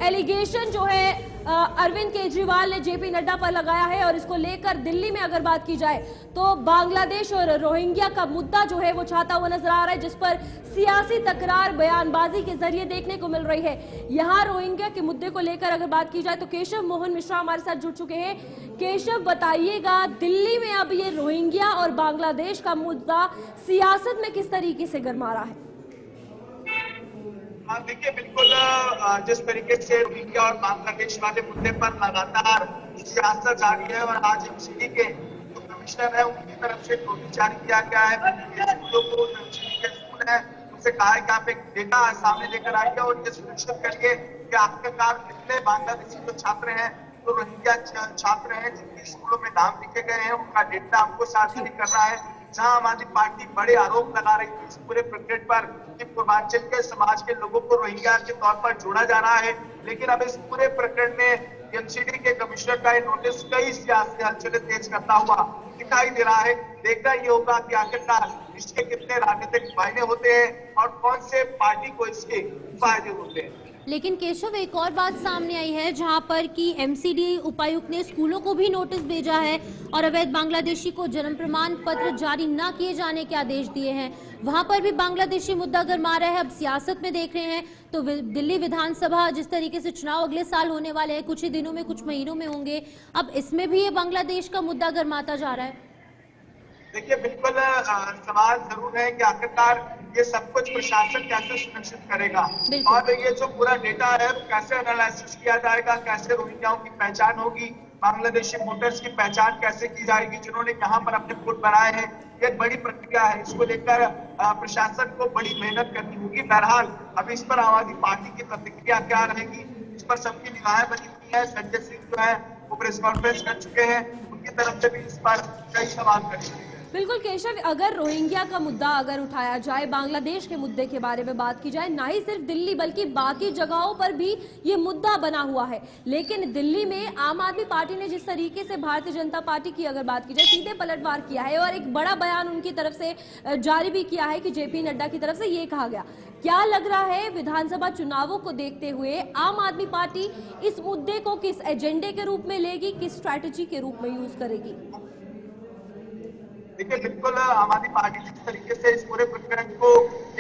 एलिगेशन जो है अरविंद केजरीवाल ने जेपी नड्डा पर लगाया है और इसको लेकर दिल्ली में अगर बात की जाए तो बांग्लादेश और रोहिंग्या का मुद्दा जो है वो छाता हुआ नजर आ रहा है, जिस पर सियासी तकरार बयानबाजी के जरिए देखने को मिल रही है। यहाँ रोहिंग्या के मुद्दे को लेकर अगर बात की जाए तो केशव मोहन मिश्रा हमारे साथ जुड़ चुके हैं। केशव, बताइएगा दिल्ली में अब ये रोहिंग्या और बांग्लादेश का मुद्दा सियासत में किस तरीके से गरमा रहा है? देखिए, बिल्कुल जिस तरीके से रोहिंग्या और बांग्लादेश वाले मुद्दे पर लगातार सियासत जारी है और आज एमसीडी के जो कमिश्नर है उनकी तरफ से नोटिस जारी किया गया है। स्कूलों को एमसीडी के स्कूल है उनसे कहा है कि आप एक डेटा सामने लेकर आइए और ये सुनिश्चित करिए कि आखिरकार कितने बांग्लादेशी जो छात्र हैं, तो रोहिंग्या छात्र हैं जिनके स्कूलों में नाम लिखे गए हैं, उनका डेटा हमको सार्वजनिक करना है। जहां आम आदमी पार्टी बड़े आरोप लगा रही थी इस पूरे प्रकरण पर कि पूर्वांचल के समाज के लोगों को रोहिंग्या के तौर पर जोड़ा जा रहा है, लेकिन अब इस पूरे प्रकरण में एमसीडी के कमिश्नर का नोटिस कई सियासी हलचलें तेज करता हुआ दिखाई दे रहा है। देखना ये होगा कि आखिरकार इसके कितने राजनीतिक फायदे होते हैं और कौन से पार्टी को इसके फायदे होते हैं। लेकिन केशव, एक और बात सामने आई है जहां पर कि एमसीडी उपायुक्त ने स्कूलों को भी नोटिस भेजा है और अवैध बांग्लादेशी को जन्म प्रमाण पत्र जारी न किए जाने के आदेश दिए हैं। वहां पर भी बांग्लादेशी मुद्दा गरमा रहा है। अब सियासत में देख रहे हैं तो दिल्ली विधानसभा जिस तरीके से चुनाव अगले साल होने वाले हैं, कुछ ही दिनों में, कुछ महीनों में होंगे, अब इसमें भी ये बांग्लादेश का मुद्दा गरमाता जा रहा है। देखिए, बिल्कुल सवाल जरूर है कि आखिरकार ये सब कुछ प्रशासन कैसे सुनिश्चित करेगा और ये जो पूरा डेटा है कैसे एनालिसिस किया जाएगा, कैसे रोहिंग्याओं की पहचान होगी, बांग्लादेशी वोटर्स की पहचान कैसे की जाएगी जिन्होंने यहाँ पर अपने वोट बनाए हैं। ये एक बड़ी प्रक्रिया है, इसको लेकर प्रशासन को बड़ी मेहनत करनी होगी। बहरहाल अभी इस पर आम आदमी पार्टी की प्रतिक्रिया क्या रहेगी, इस पर सबकी निगाहें बनी हुई है। संजय सिंह जो है वो प्रेस कॉन्फ्रेंस कर चुके हैं, उनकी तरफ से भी इस पर कई सवाल करेंगे। बिल्कुल केशव, अगर रोहिंग्या का मुद्दा अगर उठाया जाए, बांग्लादेश के मुद्दे के बारे में बात की जाए, ना ही सिर्फ दिल्ली बल्कि बाकी जगहों पर भी ये मुद्दा बना हुआ है, लेकिन दिल्ली में आम आदमी पार्टी ने जिस तरीके से भारतीय जनता पार्टी की अगर बात की जाए सीधे पलटवार किया है और एक बड़ा बयान उनकी तरफ से जारी भी किया है कि जेपी नड्डा की तरफ से ये कहा गया। क्या लग रहा है विधानसभा चुनावों को देखते हुए आम आदमी पार्टी इस मुद्दे को किस एजेंडे के रूप में लेगी, किस स्ट्रैटेजी के रूप में यूज करेगी? देखिए, बिल्कुल आम आदमी पार्टी जिस तरीके से इस पूरे प्रकरण को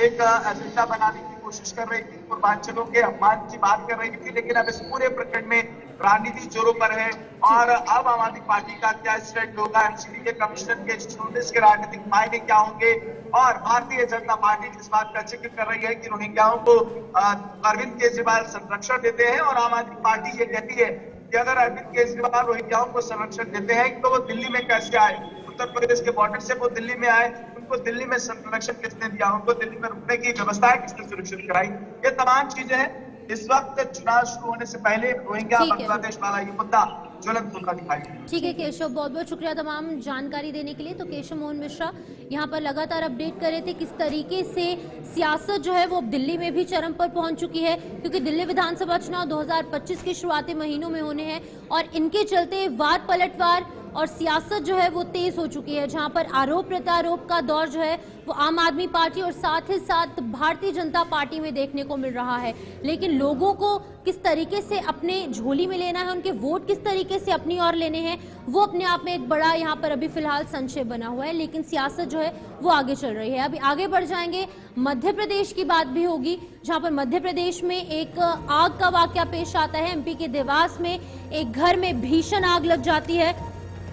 एक एजेंडा बनाने की कोशिश कर रही थी, पूर्वांचलों के अपमान की बात कर रही थी, लेकिन अब इस पूरे प्रकरण में राजनीति जोरों पर है और अब आम आदमी पार्टी का क्या स्टैंड होगा, एमसीडी के कमिश्नर के नोटिस के राजनीतिक मायने क्या होंगे और भारतीय जनता पार्टी जिस बात का जिक्र कर रही है कि रोहिंग्याओं को अरविंद केजरीवाल संरक्षण देते हैं और आम आदमी पार्टी ये कहती है कि अगर अरविंद केजरीवाल रोहिंग्याओं को संरक्षण देते हैं तो वो दिल्ली में कैसे आए, उत्तर प्रदेश के बॉर्डर से वो दिल्ली में आए, उनको दिल्ली में संरक्षण किसने दिया, उनको दिल्ली में रुकने की व्यवस्था किसने सुरक्षित कराई। ये तमाम चीजें हैं। इस वक्त चुनाव शुरू होने से पहले रोहिंग्या बांग्लादेश वाला ये मुद्दा ज्वलंत होता दिखाई देगा। ठीक है केशव, बहुत बहुत शुक्रिया तमाम जानकारी देने के लिए। तो केशव मोहन मिश्रा यहाँ पर लगातार अपडेट कर रहे थे किस तरीके से सियासत जो है वो अब दिल्ली में भी चरम पर पहुंच चुकी है, क्योंकि दिल्ली विधानसभा चुनाव 2025 के शुरुआती महीनों में होने हैं और इनके चलते वार पलटवार और सियासत जो है वो तेज हो चुकी है, जहां पर आरोप प्रत्यारोप का दौर जो है वो आम आदमी पार्टी और साथ ही साथ भारतीय जनता पार्टी में देखने को मिल रहा है। लेकिन लोगों को किस तरीके से अपने झोली में लेना है, उनके वोट किस तरीके से अपनी ओर लेने हैं, वो अपने आप में एक बड़ा यहाँ पर अभी फिलहाल संशय बना हुआ है। लेकिन सियासत जो है वो आगे चल रही है। अभी आगे बढ़ जाएंगे, मध्य प्रदेश की बात भी होगी, जहां पर मध्य प्रदेश में एक आग का वाकया पेश आता है। एमपी के देवास में एक घर में भीषण आग लग जाती है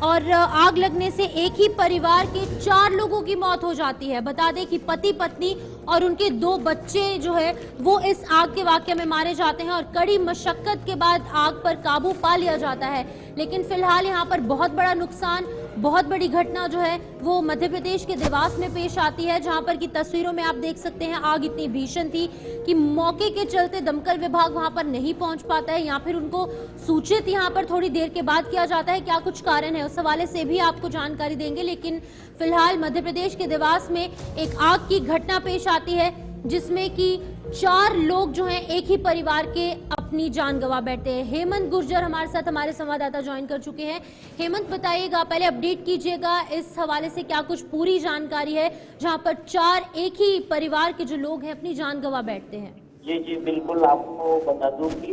और आग लगने से एक ही परिवार के 4 लोगों की मौत हो जाती है। बता दें कि पति पत्नी और उनके 2 बच्चे जो है वो इस आग के वाकये में मारे जाते हैं और कड़ी मशक्कत के बाद आग पर काबू पा लिया जाता है। लेकिन फिलहाल यहाँ पर बहुत बड़ा नुकसान, बहुत बड़ी घटना जो है वो मध्य प्रदेश के देवास में पेश आती है, जहां पर की तस्वीरों में आप देख सकते हैं आग इतनी भीषण थी कि मौके के चलते दमकल विभाग वहां पर नहीं पहुंच पाता है या फिर उनको सूचित यहां पर थोड़ी देर के बाद किया जाता है। क्या कुछ कारण है उस हवाले से भी आपको जानकारी देंगे। लेकिन फिलहाल मध्य प्रदेश के देवास में एक आग की घटना पेश आती है जिसमें कि 4 लोग जो हैं एक ही परिवार के अपनी जान गंवा बैठते हैं। हेमंत गुर्जर हमारे साथ, हमारे संवाददाता ज्वाइन कर चुके हैं। हेमंत, बताइएगा, पहले अपडेट कीजिएगा इस हवाले से, क्या कुछ पूरी जानकारी है जहां पर 4 एक ही परिवार के जो लोग हैं अपनी जान गंवा बैठते हैं? जी बिल्कुल, आपको बता दूं कि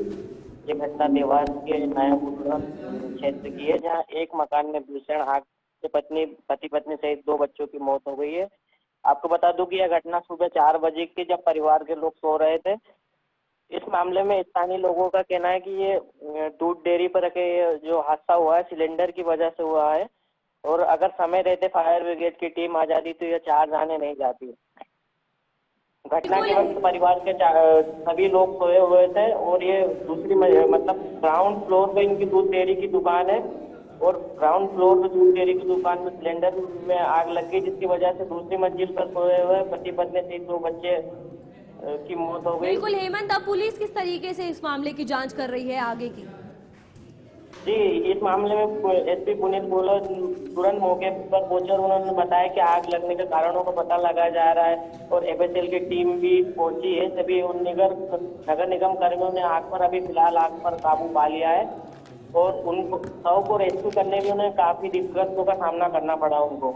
ये घटना देवास के नया मुंडा क्षेत्र की है, जहाँ एक मकान में भीषण आग से पति पत्नी सहित 2 बच्चों की मौत हो गई है। आपको बता दूं कि यह घटना सुबह 4 बजे की जब परिवार के लोग सो रहे थे। इस मामले में स्थानीय लोगों का कहना है कि ये दूध डेयरी पर रखे जो हादसा हुआ है सिलेंडर की वजह से हुआ है और अगर समय रहते फायर ब्रिगेड की टीम आ जाती तो ये 4 जाने नहीं जाती। घटना के वक्त परिवार के सभी लोग सोए हुए थे और ये दूसरी मतलब ग्राउंड फ्लोर पे इनकी दूध डेयरी की दुकान है और ग्राउंड फ्लोर पे दूध डेयरी की दुकान में सिलेंडर में आग लग गई, जिसकी वजह से दूसरी मंजिल पर सोए हुए पति पत्नी से 2 बच्चे की मौत हो गई। बिल्कुल हेमंत, अब पुलिस किस तरीके से इस मामले की जांच कर रही है आगे की? जी, इस मामले में एसपी पुनीत गोयल तुरंत मौके पर पहुंचे और उन्होंने बताया कि आग लगने के कारणों का पता लगाया जा रहा है और एफएसएल की टीम भी पहुंची है। सभी नगर निगम कर्मियों ने आग पर अभी फिलहाल आग पर काबू पा लिया है और उनको शव को रेस्क्यू करने में उन्हें काफी दिक्कतों का सामना करना पड़ा उनको।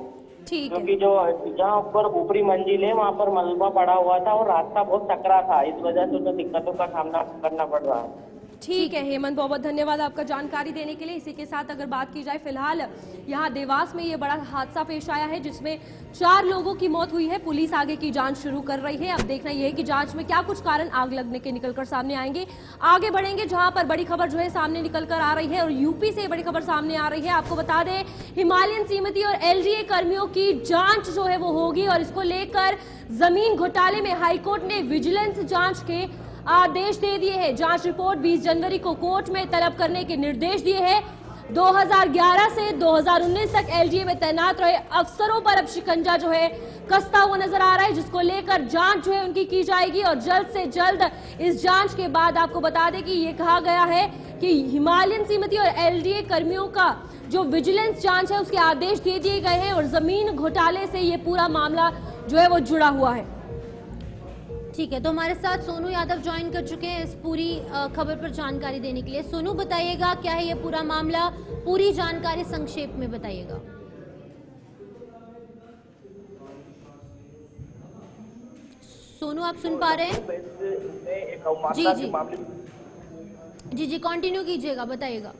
ठीक है। क्योंकि जो जहाँ ऊपर ऊपरी मंजिल है वहाँ पर मलबा पड़ा हुआ था और रास्ता बहुत सकरा था, इस वजह से उन्हें दिक्कतों का सामना करना पड़ रहा है। ठीक है हेमंत, बहुत बहुत धन्यवाद आपका जानकारी देने के लिए। इसी के साथ अगर बात की जाए, फिलहाल यहाँ देवास में ये बड़ा हादसा पेश आया है जिसमें 4 लोगों की मौत हुई है। पुलिस आगे की जांच शुरू कर रही है। अब देखना यह है कि जांच में क्या कुछ कारण आग लगने के निकलकर सामने आएंगे। आगे बढ़ेंगे जहां पर बड़ी खबर जो है सामने निकलकर आ रही है और यूपी से बड़ी खबर सामने आ रही है। आपको बता दें, हिमालयन समिति और एलडीए कर्मियों की जांच जो है वो होगी और इसको लेकर जमीन घोटाले में हाईकोर्ट ने विजिलेंस जांच के आदेश दे दिए हैं। जांच रिपोर्ट 20 जनवरी को कोर्ट में तलब करने के निर्देश दिए हैं। 2011 से 2019 तक एलडीए में तैनात रहे अफसरों पर अब शिकंजा जो है कसता हुआ नजर आ रहा है, जिसको लेकर जांच जो है उनकी की जाएगी और जल्द से जल्द इस जांच के बाद आपको बता दें कि ये कहा गया है कि हिमालयन समिति और एलडीए कर्मियों का जो विजिलेंस जांच है उसके आदेश दे दिए गए हैं और जमीन घोटाले से ये पूरा मामला जो है वो जुड़ा हुआ है। ठीक है, तो हमारे साथ सोनू यादव ज्वाइन कर चुके हैं इस पूरी खबर पर जानकारी देने के लिए। सोनू, बताइएगा क्या है ये पूरा मामला, पूरी जानकारी संक्षेप में बताइएगा। सोनू, आप सुन पा रहे हैं? जी, कंटिन्यू कीजिएगा, बताइएगा।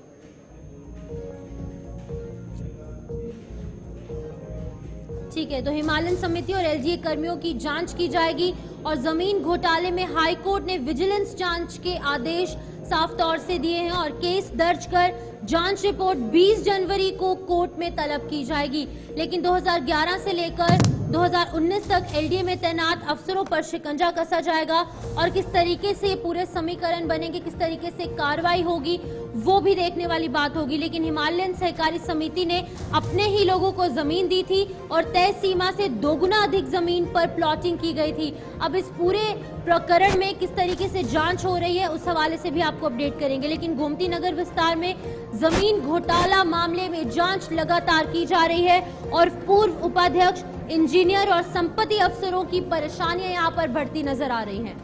ठीक है, तो हिमालयन समिति और एलडीए कर्मियों की जांच की जाएगी और जमीन घोटाले में हाईकोर्ट ने विजिलेंस जांच के आदेश साफ तौर से दिए हैं और केस दर्ज कर जांच रिपोर्ट 20 जनवरी को कोर्ट में तलब की जाएगी। लेकिन 2011 से लेकर 2019 तक एलडीए में तैनात अफसरों पर शिकंजा कसा जाएगा और किस तरीके से पूरे समीकरण बनेंगे, किस तरीके से कार्रवाई होगी, वो भी देखने वाली बात होगी। लेकिन हिमालयन सहकारी समिति ने अपने ही लोगों को जमीन दी थी और तय सीमा से दोगुना अधिक जमीन पर प्लॉटिंग की गई थी। अब इस पूरे प्रकरण में किस तरीके से जांच हो रही है उस हवाले से भी आपको अपडेट करेंगे। लेकिन गोमती नगर विस्तार में जमीन घोटाला मामले में जांच लगातार की जा रही है और पूर्व उपाध्यक्ष, इंजीनियर और संपत्ति अफसरों की परेशानियां यहां पर बढ़ती नजर आ रही हैं।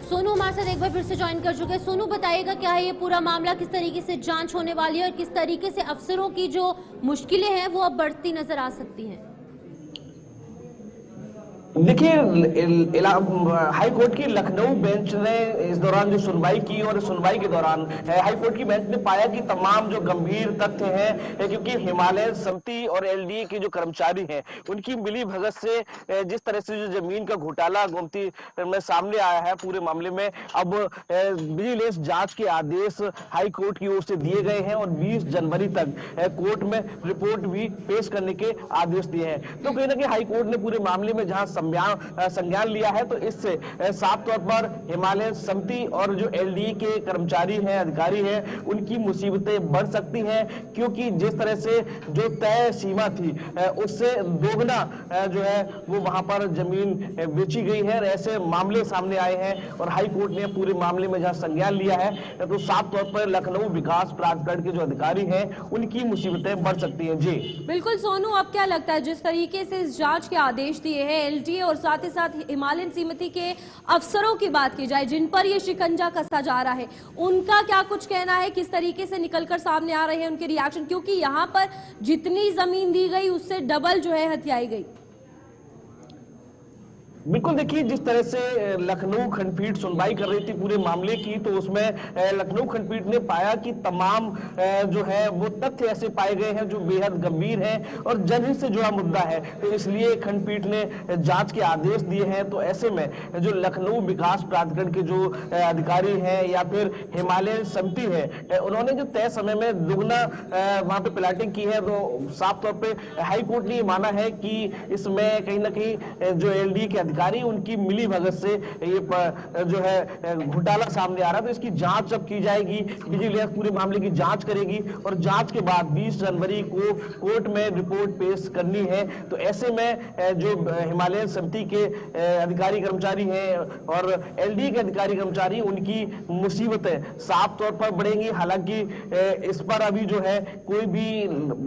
सोनू हमारे साथ एक बार फिर से ज्वाइन कर चुके हैं। सोनू, बताइएगा क्या है ये पूरा मामला, किस तरीके से जांच होने वाली है और किस तरीके से अफसरों की जो मुश्किलें हैं वो अब बढ़ती नजर आ सकती हैं। देखिए, हाई कोर्ट की लखनऊ बेंच ने इस दौरान जो सुनवाई की और सुनवाई के दौरान हाई कोर्ट की बेंच ने पाया कि तमाम जो गंभीर तथ्य हैं, क्योंकि हिमालयन समिति और एलडीए के जो कर्मचारी हैं उनकी मिली भगत से जिस तरह से जो जमीन का घोटाला गोमती में सामने आया है, पूरे मामले में अब विजिलेंस जांच के आदेश हाई कोर्ट की ओर से दिए गए हैं और 20 जनवरी तक कोर्ट में रिपोर्ट भी पेश करने के आदेश दिए हैं। तो कहीं ना कहीं हाई कोर्ट ने पूरे मामले में जहां संज्ञान लिया है, तो इससे साफ तौर पर हिमालयन समिति और जो एलडीए के कर्मचारी हैं, अधिकारी हैं, उनकी मुसीबतें बढ़ सकती हैं, क्योंकि जिस तरह से जो तय सीमा थी उससे दोगुना जो है वो वहां पर जमीन बेची गई है। ऐसे मामले सामने आए हैं और हाई कोर्ट ने पूरे मामले में जहां संज्ञान लिया है, तो साफ तौर पर लखनऊ विकास प्राधिकरण के जो अधिकारी हैं उनकी मुसीबतें बढ़ सकती हैं। जी बिल्कुल सोनू, अब क्या लगता है जिस तरीके से इस जांच के आदेश दिए हैं एलडीए और साथ ही साथ हिमालयन समिति के अफसरों की बात की जाए जिन पर ये शिकंजा कसा जा रहा है, उनका क्या कुछ कहना है, किस तरीके से निकलकर सामने आ रहे हैं उनके रिएक्शन, क्योंकि यहाँ पर जितनी जमीन दी गई उससे डबल जो है हथियाई गई। बिल्कुल, देखिए जिस तरह से लखनऊ खंडपीठ सुनवाई कर रही थी पूरे मामले की, तो उसमें लखनऊ खंडपीठ ने पाया कि तमाम जो है वो तथ्य ऐसे पाए गए हैं जो बेहद गंभीर हैं और जनहित से जुड़ा मुद्दा है। तो इसलिए खंडपीठ ने जांच के आदेश दिए हैं। तो ऐसे में जो लखनऊ विकास प्राधिकरण के जो अधिकारी हैं या फिर हिमालयन समिति है, उन्होंने जो तय समय में दुगना वहां पे प्लाटिंग की है, तो साफ तौर पर हाई कोर्ट ने माना है कि इसमें कहीं ना कहीं जो एलडीए के अधिकारी उनकी मिली भगत से ये जो है घोटाला सामने आ रहा है। तो इसकी जांच जब की जाएगी, विजिलेंस पूरे मामले की जांच करेगी और जांच के बाद 20 जनवरी को कोर्ट में रिपोर्ट पेश करनी है। तो ऐसे में जो हिमालयन समिति के अधिकारी कर्मचारी हैं और एलडीए के अधिकारी कर्मचारी, उनकी मुसीबतें साफ तौर पर बढ़ेंगी। हालांकि इस पर अभी जो है कोई भी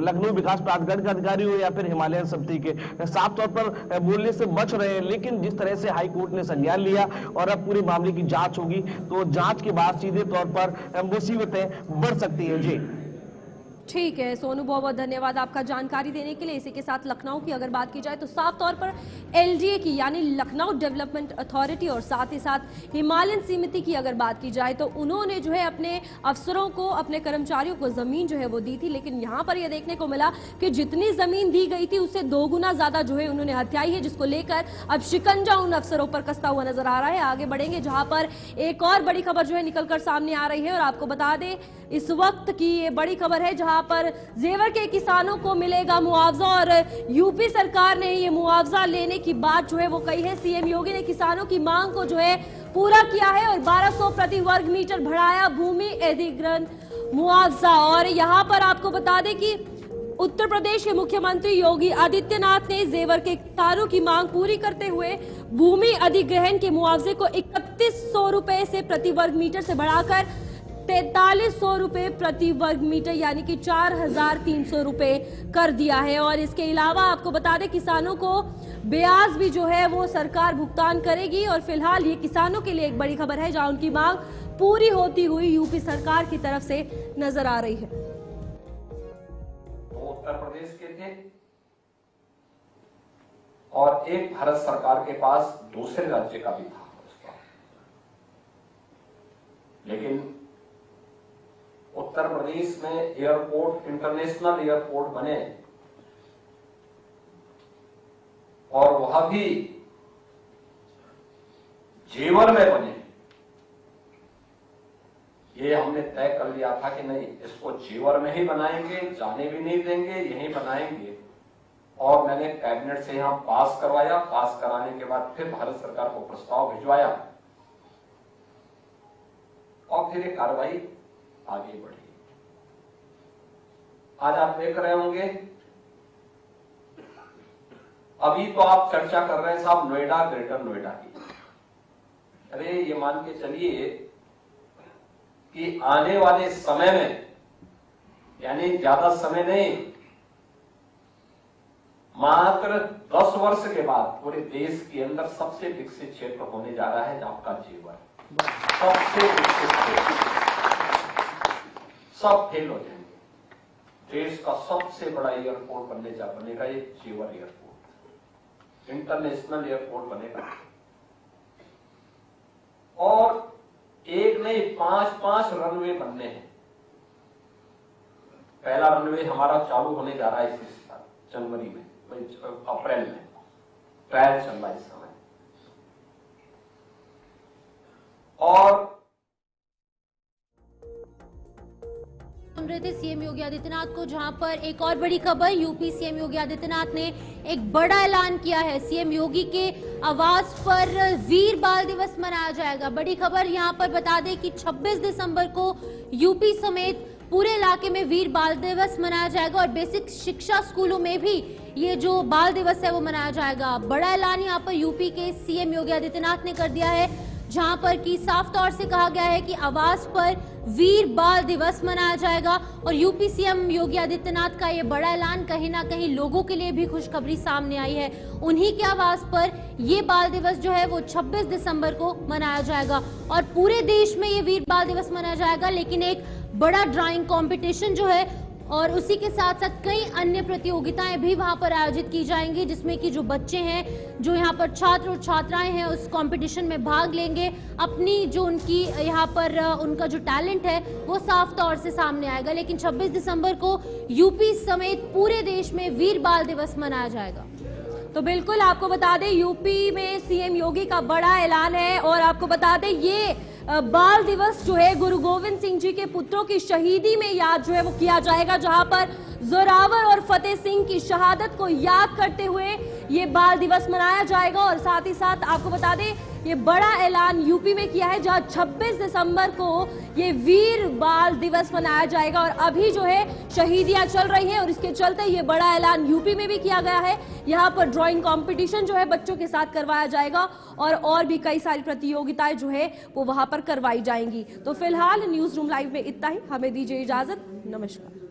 लखनऊ विकास प्राधिकरण का अधिकारी हो या फिर हिमालयन समिति के साफ तौर पर बोलने से बच रहे हैं। लेकिन जिस तरह से हाई कोर्ट ने संज्ञान लिया और अब पूरे मामले की जांच होगी, तो जांच के बाद सीधे तौर पर मुसीबतें बढ़ सकती हैं। जी ठीक है सोनू, बहुत बहुत धन्यवाद आपका जानकारी देने के लिए। इसी के साथ लखनऊ की अगर बात की जाए तो साफ तौर पर एलडीए की यानी लखनऊ डेवलपमेंट अथॉरिटी और साथ ही साथ हिमालयन समिति की अगर बात की जाए तो उन्होंने जो है अपने अफसरों को, अपने कर्मचारियों को जमीन जो है वो दी थी, लेकिन यहाँ पर यह देखने को मिला कि जितनी जमीन दी गई थी उससे 2 गुना ज्यादा जो है उन्होंने हत्याई है, जिसको लेकर अब शिकंजा उन अफसरों पर कसता हुआ नजर आ रहा है। आगे बढ़ेंगे जहां पर एक और बड़ी खबर जो है निकलकर सामने आ रही है और आपको बता दें इस वक्त की ये बड़ी खबर है जहां पर जेवर के किसानों को मिलेगा मुआवजा और यूपी सरकार ने ये मुआवजा लेने की बात जो है वो कही है। सीएम योगी ने किसानों की मांग को जो है पूरा किया है और 1200 प्रति वर्ग मीटर बढ़ाया भूमि अधिग्रहण मुआवजा। और यहाँ पर आपको बता दें कि उत्तर प्रदेश के मुख्यमंत्री योगी आदित्यनाथ ने जेवर के किसानों की मांग पूरी करते हुए भूमि अधिग्रहण के मुआवजे को 3100 रुपए से प्रति वर्ग मीटर से बढ़ाकर 4300 रुपए प्रति वर्ग मीटर यानी कि 4300 रुपए कर दिया है। और इसके अलावा आपको बता दें किसानों को ब्याज भी जो है वो सरकार भुगतान करेगी। और फिलहाल ये किसानों के लिए एक बड़ी खबर है जहां उनकी मांग पूरी होती हुई यूपी सरकार की तरफ से नजर आ रही है। उत्तर प्रदेश के थे और एक भारत सरकार के पास दूसरे राज्य का भी था, लेकिन उत्तर प्रदेश में एयरपोर्ट, इंटरनेशनल एयरपोर्ट बने और वह भी जेवर में बने। ये हमने तय कर लिया था कि नहीं, इसको जेवर में ही बनाएंगे, जाने भी नहीं देंगे, यहीं बनाएंगे। और मैंने कैबिनेट से यहां पास करवाया। पास कराने के बाद फिर भारत सरकार को प्रस्ताव भिजवाया और फिर ये कार्रवाई आगे बढ़ी। आज आप देख रहे होंगे, अभी तो आप चर्चा कर रहे हैं साहब नोएडा, ग्रेटर नोएडा की। अरे ये मान के चलिए कि आने वाले समय में, यानी ज्यादा समय नहीं, मात्र 10 वर्ष के बाद पूरे देश के अंदर सबसे विकसित क्षेत्र होने जा रहा है आपका जेवर। सबसे विकसित क्षेत्र, सब फेल हो जाएंगे। देश का सबसे बड़ा एयरपोर्ट बनेगा ये जेवर एयरपोर्ट, इंटरनेशनल एयरपोर्ट बनेगा। और एक नहीं 5-5 रनवे बनने हैं। पहला रनवे हमारा चालू होने जा रहा है इस साल जनवरी में, अप्रैल में ट्रायल चल रहा है इस समय। और सुन रहे थे सीएम योगी आदित्यनाथ को, जहां पर एक और बड़ी खबर, यूपी सीएम योगी आदित्यनाथ ने एक बड़ा ऐलान किया है। सीएम योगी के आवास पर वीर बाल दिवस मनाया जाएगा। बड़ी खबर यहां पर बता दें कि 26 दिसंबर को यूपी समेत पूरे इलाके में वीर बाल दिवस मनाया जाएगा और बेसिक शिक्षा स्कूलों में भी ये जो बाल दिवस है वो मनाया जाएगा। बड़ा ऐलान यहाँ पर यूपी के सीएम योगी आदित्यनाथ ने कर दिया है, जहां पर कि साफ तौर से कहा गया है कि आवास पर वीर बाल दिवस मनाया जाएगा। और यूपी सीएम योगी आदित्यनाथ का ये बड़ा ऐलान कहीं ना कहीं लोगों के लिए भी खुशखबरी सामने आई है। उन्हीं के आवास पर ये बाल दिवस जो है वो 26 दिसंबर को मनाया जाएगा और पूरे देश में ये वीर बाल दिवस मनाया जाएगा। लेकिन एक बड़ा ड्राइंग कॉम्पिटिशन जो है और उसी के साथ साथ कई अन्य प्रतियोगिताएं भी वहां पर आयोजित की जाएंगी, जिसमें कि जो बच्चे हैं, जो यहाँ पर छात्र और छात्राएं हैं, उस कंपटीशन में भाग लेंगे। अपनी जो उनकी यहाँ पर उनका जो टैलेंट है वो साफ तौर से सामने आएगा। लेकिन 26 दिसंबर को यूपी समेत पूरे देश में वीर बाल दिवस मनाया जाएगा। तो बिल्कुल आपको बता दें यूपी में सीएम योगी का बड़ा ऐलान है और आपको बता दें ये बाल दिवस जो है गुरु गोविंद सिंह जी के पुत्रों की शहीदी में याद जो है वो किया जाएगा, जहां पर जोरावर और फतेह सिंह की शहादत को याद करते हुए ये बाल दिवस मनाया जाएगा। और साथ ही साथ आपको बता दें ये बड़ा ऐलान यूपी में किया है, जहां 26 दिसंबर को ये वीर बाल दिवस मनाया जाएगा। और अभी जो है शहीदियां चल रही हैं और इसके चलते ये बड़ा ऐलान यूपी में भी किया गया है। यहाँ पर ड्राइंग कंपटीशन जो है बच्चों के साथ करवाया जाएगा और भी कई सारी प्रतियोगिताएं जो है वो वहां पर करवाई जाएंगी। तो फिलहाल न्यूज रूम लाइव में इतना ही, हमें दीजिए इजाजत, नमस्कार।